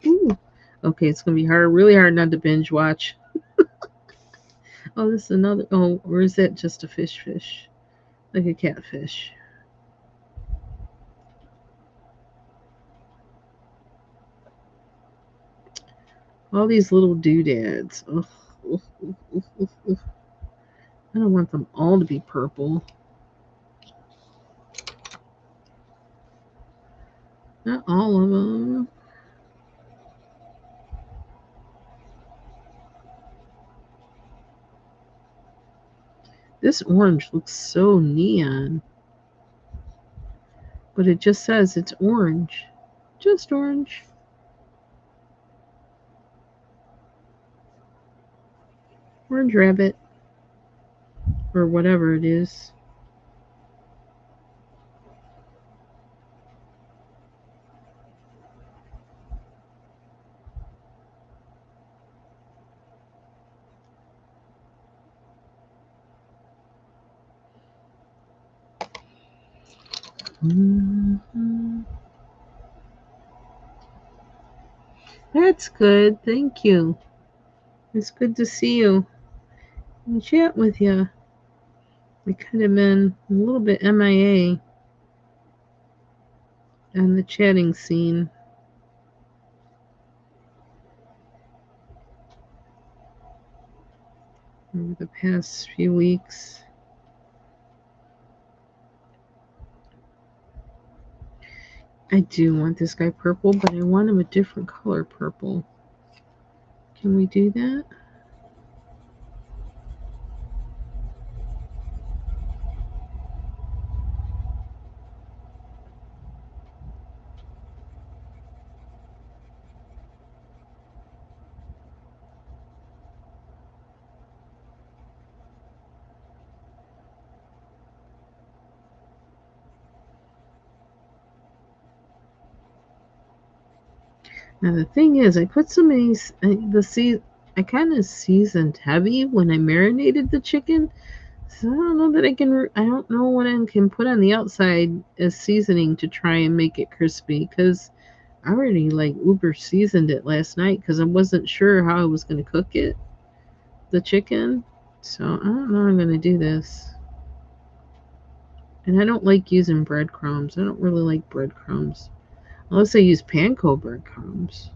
Speaker 1: Ooh. Okay, it's going to be hard, really hard not to binge watch. Oh, this is another. Oh, or is that just a fish? Like a catfish. All these little doodads. Ugh, ugh, ugh, ugh, ugh, ugh. I don't want them all to be purple. Not all of them. This orange looks so neon. But it just says it's orange. Just orange. Orange rabbit. Or whatever it is. That's good. Thank you. It's good to see you and chat with you. I could have been a little bit MIA on the chatting scene. Over the past few weeks. I do want this guy purple, but I want him a different color purple. Can we do that? Now the thing is, I put so many I kind of seasoned heavy when I marinated the chicken, so I don't know that I can. I don't know what I can put on the outside as seasoning to try and make it crispy because I already like uber seasoned it last night because I wasn't sure how I was going to cook it, the chicken. So I don't know how I'm going to do this. And I don't like using breadcrumbs. I don't really like breadcrumbs. Unless I use panko breadcrumbs.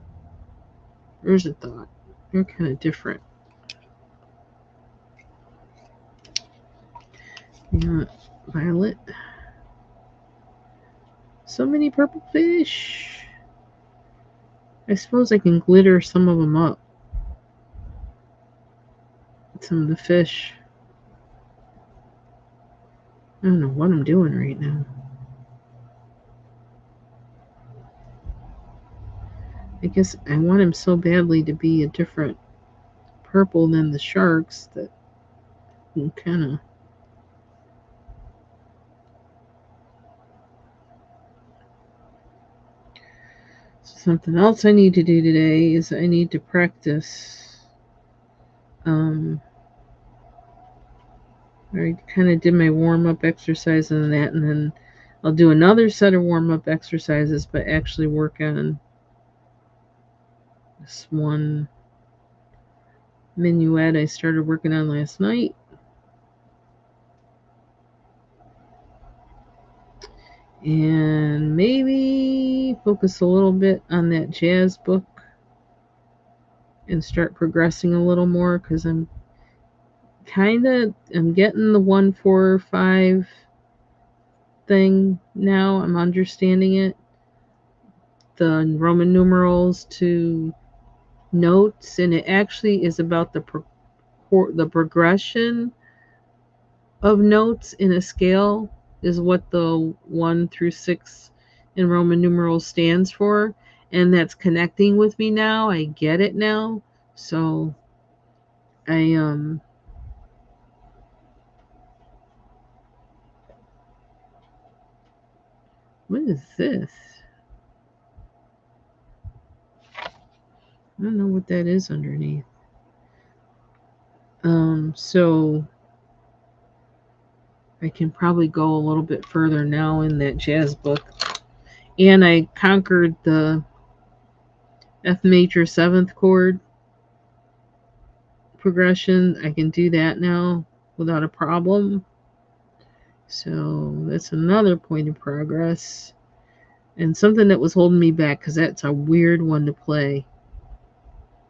Speaker 1: There's a thought. They're kind of different. Yeah, violet. So many purple fish. I suppose I can glitter some of them up. Some of the fish. I don't know what I'm doing right now. I guess I want him so badly to be a different purple than the sharks that I'm kind of. Something else I need to do today is I need to practice. I kind of did my warm-up exercise and that, and then I'll do another set of warm-up exercises, but actually work on this one minuet I started working on last night. And maybe focus a little bit on that jazz book and start progressing a little more because I'm getting the 1, 4, 5 thing now. I'm understanding it. The Roman numerals to notes, and it actually is about the progression of notes in a scale is what the 1 through 6 in Roman numerals stands for. and that's connecting with me now. I get it now. So I what is this? I don't know what that is underneath. So I can probably go a little bit further now in that jazz book. And I conquered the F major 7th chord progression. I can do that now without a problem. So that's another point of progress. And something that was holding me back, because that's a weird one to play.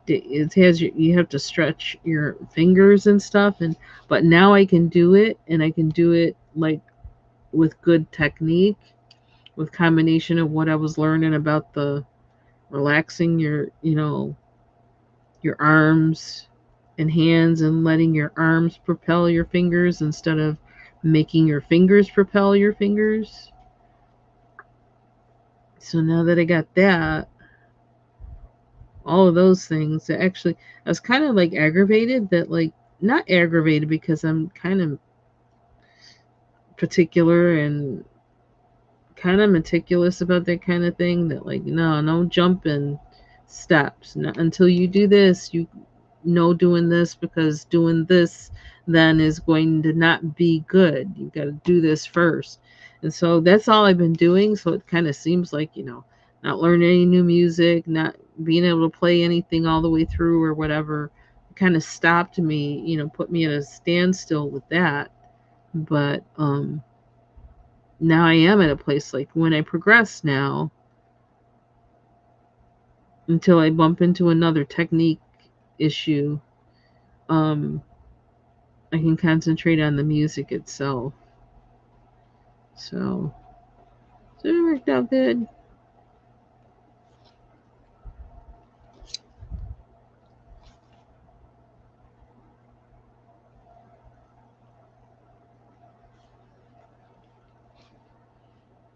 Speaker 1: It has you have to stretch your fingers and stuff, and but now I can do it, and I can do it like with good technique, with combination of what I was learning about the relaxing your your arms and hands, and letting your arms propel your fingers instead of making your fingers propel your fingers. So now that I got that, all of those things, actually, I was kind of like aggravated that, like, not aggravated because I'm kind of particular and kind of meticulous about that kind of thing, that like, no jumping steps, not until you do this, you know, doing this, because doing this then is going to not be good. You got to do this first. And so that's all I've been doing. So it kind of seems like, not learning any new music, not being able to play anything all the way through or whatever, kind of stopped me, put me at a standstill with that. But now I am at a place, like, when I progress now, until I bump into another technique issue, um, I can concentrate on the music itself. So it worked out good.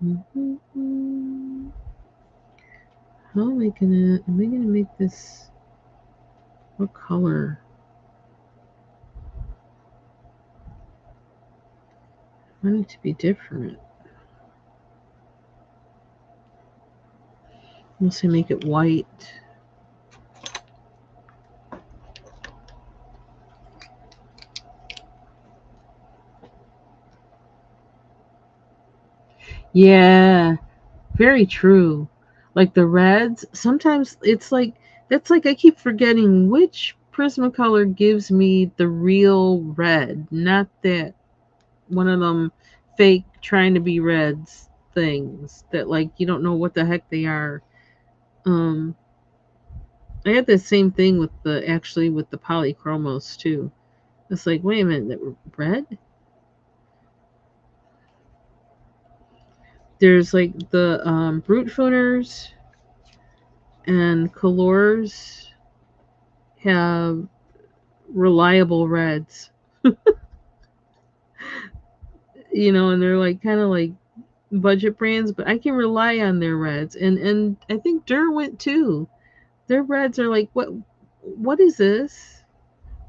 Speaker 1: Mm-hmm. How am I gonna make this, what color? I want it to be different. Unless I make it white. Yeah, very true. Like the reds, sometimes it's like, that's like I keep forgetting which Prismacolor gives me the real red, not that one of them fake trying to be reds things that, like, you don't know what the heck they are. Um I had the same thing with the polychromos too. It's like, wait a minute, red? There's like the brute funers and colors have reliable reds, and they're like kind of like budget brands, but I can rely on their reds. And I think Derwent too. Their reds are like, what is this?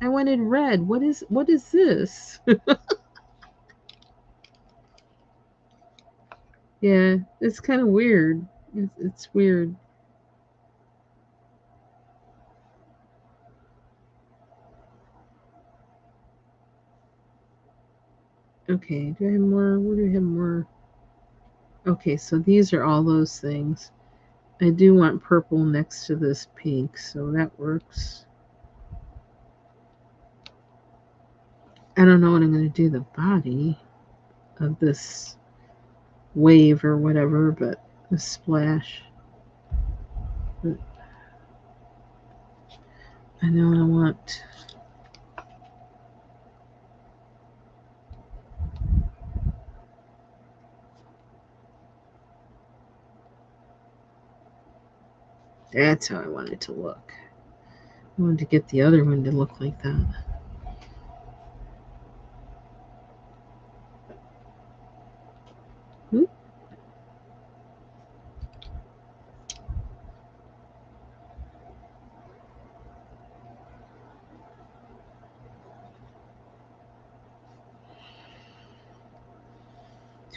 Speaker 1: I wanted red. What is this? Yeah, it's kind of weird. It's weird. Okay, do I have more? Where do I have more? Okay, so these are all those things. I do want purple next to this pink, so that works. I don't know what I'm going to do the body of this wave or whatever, but a splash. I know I want. That's how I want it to look. I wanted to get the other one to look like that.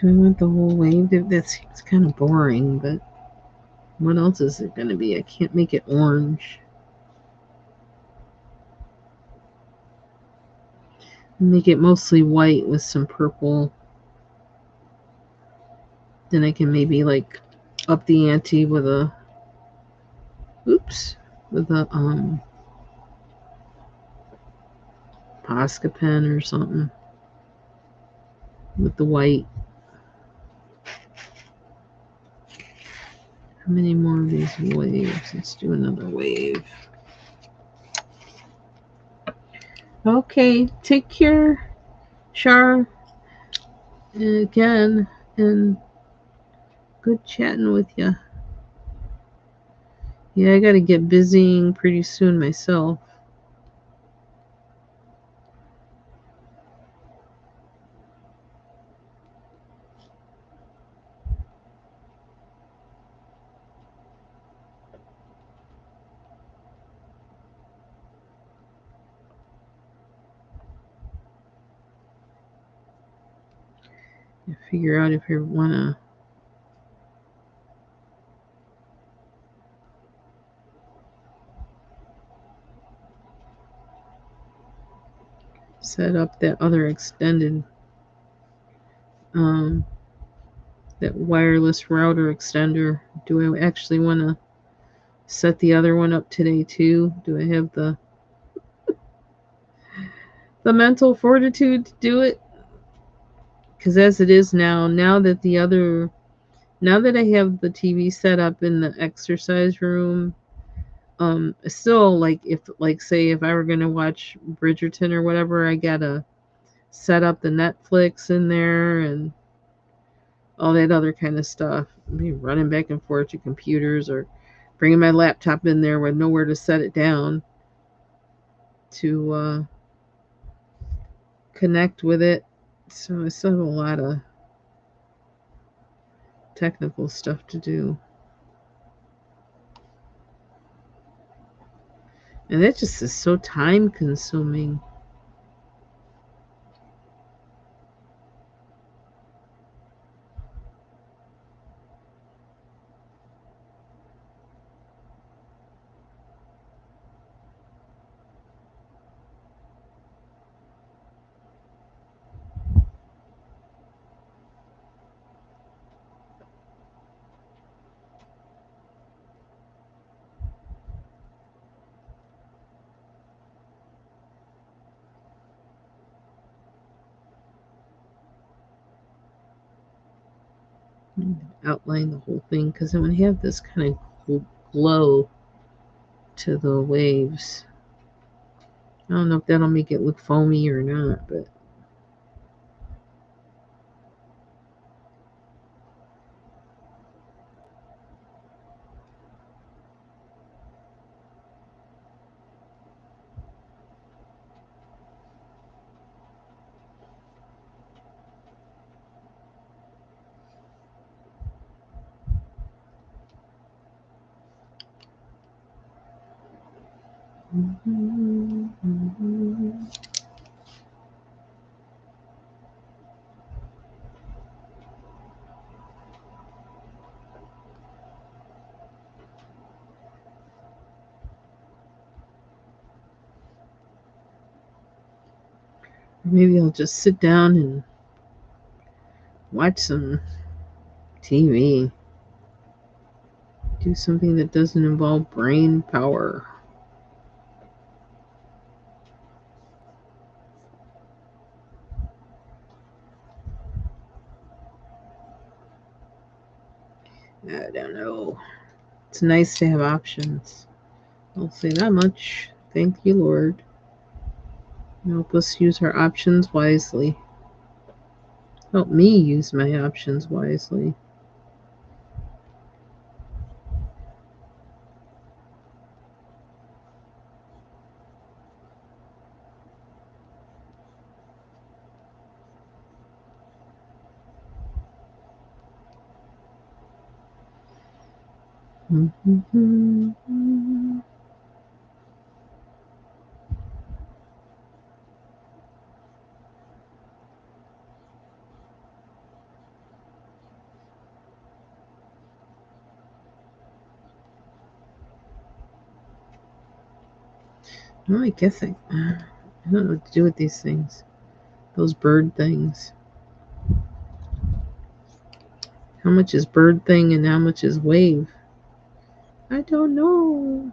Speaker 1: Do I want the whole wave? That seems kind of boring, but what else is it going to be? I can't make it orange. Make it mostly white with some purple. Then I can maybe like up the ante with a Posca pen or something with the white. How many more of these waves? Let's do another wave. Okay, take care, Char. Again, and good chatting with you. Yeah, I gotta get busying pretty soon myself. Figure out if I want to set up that other extended, that wireless router extender. Do I actually want to set the other one up today too? Do I have the mental fortitude to do it? Because as it is now that I have the TV set up in the exercise room, still like say if I were gonna watch Bridgerton or whatever, I gotta set up the Netflix in there and all that other kind of stuff. Me running back and forth to computers or bringing my laptop in there with nowhere to set it down to connect with it. So I still have a lot of technical stuff to do. And that just is so time consuming. Outline the whole thing because I want to have this kind of glow to the waves. I don't know if that'll make it look foamy or not, but maybe I'll just sit down and watch some TV. Do something that doesn't involve brain power. I don't know. It's nice to have options. I'll say that much. Thank you, Lord. Help us use our options wisely. Help me use my options wisely. Well, I guess I don't know what to do with these things. Those bird things. How much is bird thing and how much is wave? I don't know.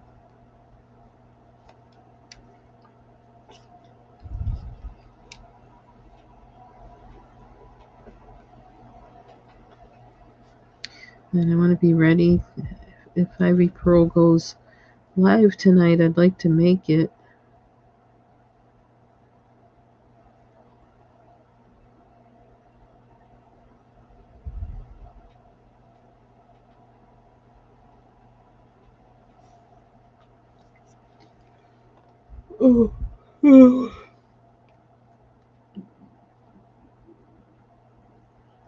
Speaker 1: And I want to be ready. If Ivy Pearl goes live tonight, I'd like to make it. Oh, oh.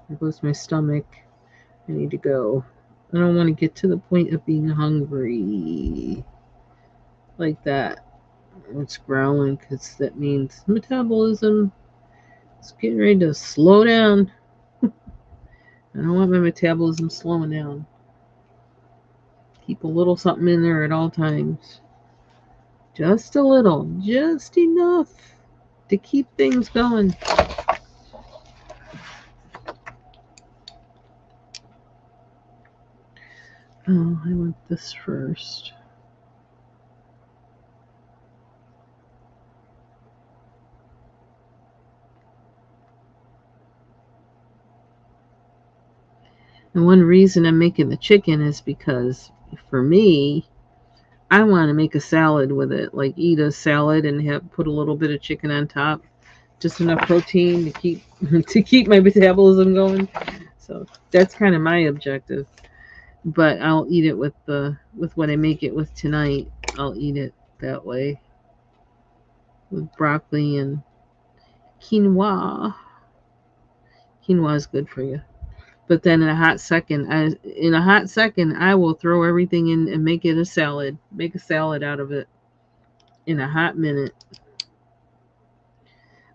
Speaker 1: There goes my stomach. I need to go. I don't want to get to the point of being hungry like that. It's growling because that means metabolism is getting ready to slow down. I don't want my metabolism slowing down. Keep a little something in there at all times. Just a little, just enough to keep things going. Oh, I want this first. And one reason I'm making the chicken is because for me, I want to make a salad with it, like eat a salad and put a little bit of chicken on top, just enough protein to keep to keep my metabolism going. So that's kind of my objective. But I'll eat it with what I make it with tonight. I'll eat it that way with broccoli and quinoa. Quinoa is good for you. But then in a hot second, I will throw everything in and make it a salad. Make a salad out of it in a hot minute.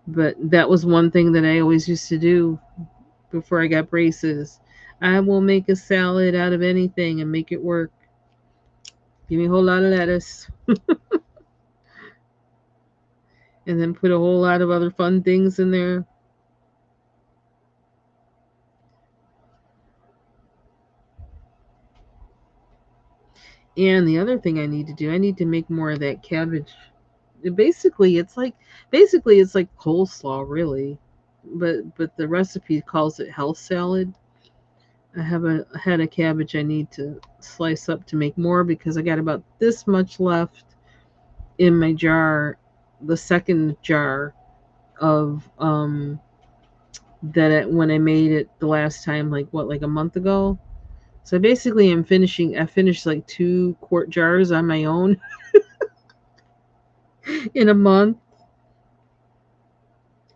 Speaker 1: But that was one thing that I always used to do before I got braces. I will make a salad out of anything and make it work. Give me a whole lot of lettuce. And then put a whole lot of other fun things in there. And the other thing I need to do, I need to make more of that cabbage. Basically it's like coleslaw really. But the recipe calls it health salad. I have a head of cabbage I need to slice up to make more because I got about this much left in my jar, the second jar of when I made it the last time, like a month ago. So basically, I finished like 2 quart jars on my own in a month.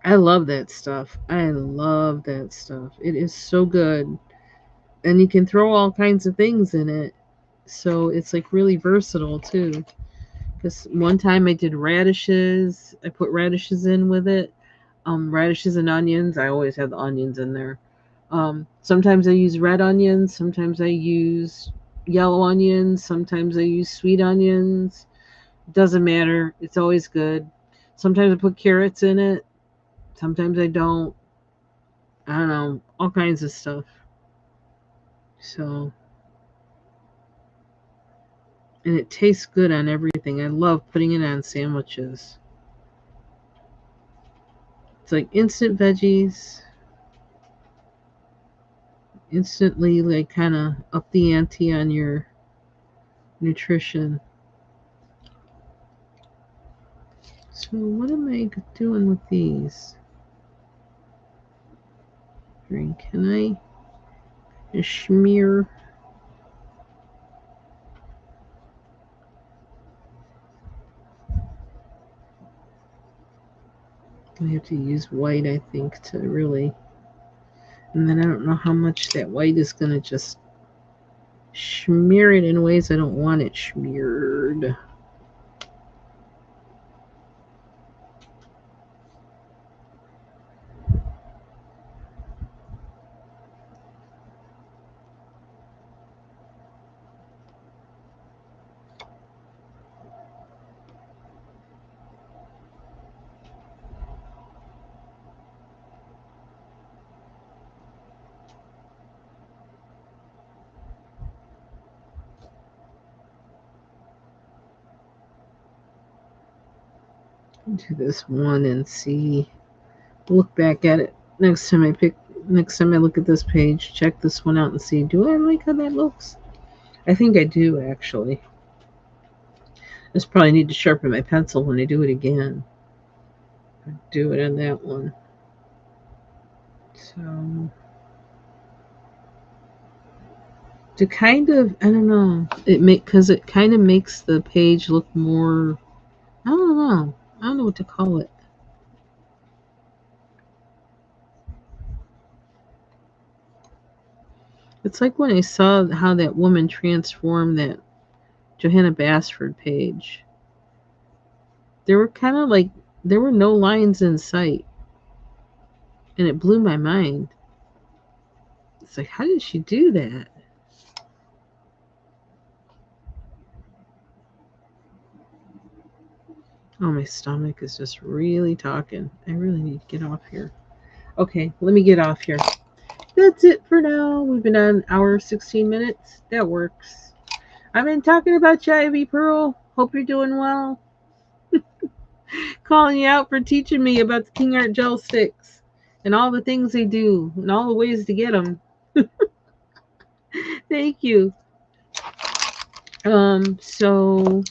Speaker 1: I love that stuff. I love that stuff. It is so good. And you can throw all kinds of things in it. So it's like really versatile too. Because one time I did radishes. I put radishes in with it. Radishes and onions. I always have the onions in there. Sometimes I use red onions. Sometimes I use yellow onions. Sometimes I use sweet onions. Doesn't matter. It's always good. Sometimes I put carrots in it. Sometimes I don't. I don't know. All kinds of stuff. So, and it tastes good on everything. I love putting it on sandwiches. It's like instant veggies, instantly like kind of up the ante on your nutrition. So what am I doing with these? Can I smear? I have to use white, I think, to really. And then I don't know how much that white is going to just smear it in ways I don't want it smeared. do this one and see, look back at it next time next time I look at this page, check this one out and see, do I like how that looks? I think I do, actually. I just probably need to sharpen my pencil when I do it again. Do it on that one. So, to kind of, I don't know, because it kind of makes the page look more, I don't know. I don't know what to call it. It's like when I saw how that woman transformed that Johanna Basford page. There were kind of like, there were no lines in sight. And it blew my mind. It's like, how did she do that? Oh, my stomach is just really talking. I really need to get off here. Okay, let me get off here. That's it for now. We've been on an hour 16 minutes. That works. I've been talking about you, Ivy Pearl. Hope you're doing well. Calling you out for teaching me about the King Art gel sticks and all the things they do and all the ways to get them. Thank you. So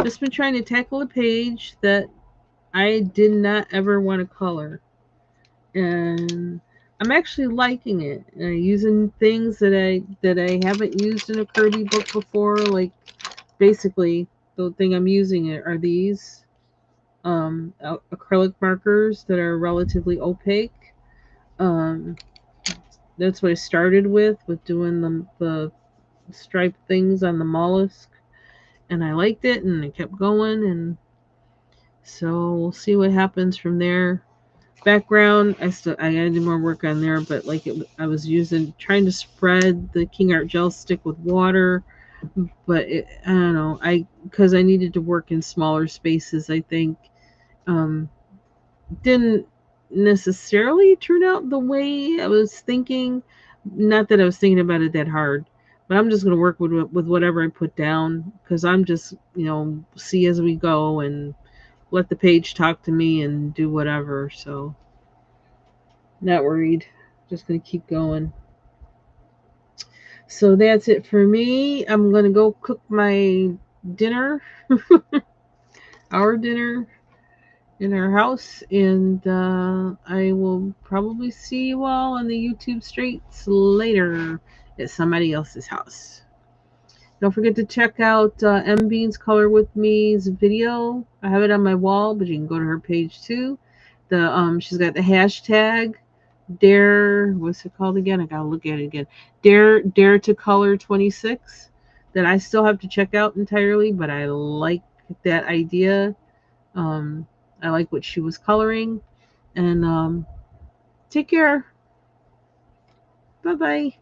Speaker 1: just been trying to tackle a page that I did not ever want to color, and I'm actually liking it. Using things that I haven't used in a Kirby book before. Like basically, the thing I'm using are these acrylic markers that are relatively opaque. Um, that's what I started with doing the striped things on the mollusk, and I liked it, and I kept going, and so we'll see what happens from there. Background, I gotta do more work on there, but like I was trying to spread the King Art gel stick with water, but I don't know, because I needed to work in smaller spaces. I think um, didn't necessarily turn out the way I was thinking. Not that I was thinking about it that hard, but I'm just gonna work with whatever I put down, because I'm just see as we go and let the page talk to me and do whatever. So not worried. Just gonna keep going. So that's it for me. I'm gonna go cook my dinner, our dinner in our house, and I will probably see you all on the YouTube streets later at somebody else's house. Don't forget to check out M Bean's Color With Me's video. I have it on my wall, but you can go to her page too. She's got the hashtag Dare, what's it called again? I gotta look at it again. Dare to Color 26, that I still have to check out entirely, but I like that idea. Um, I like what she was coloring, and take care. Bye bye.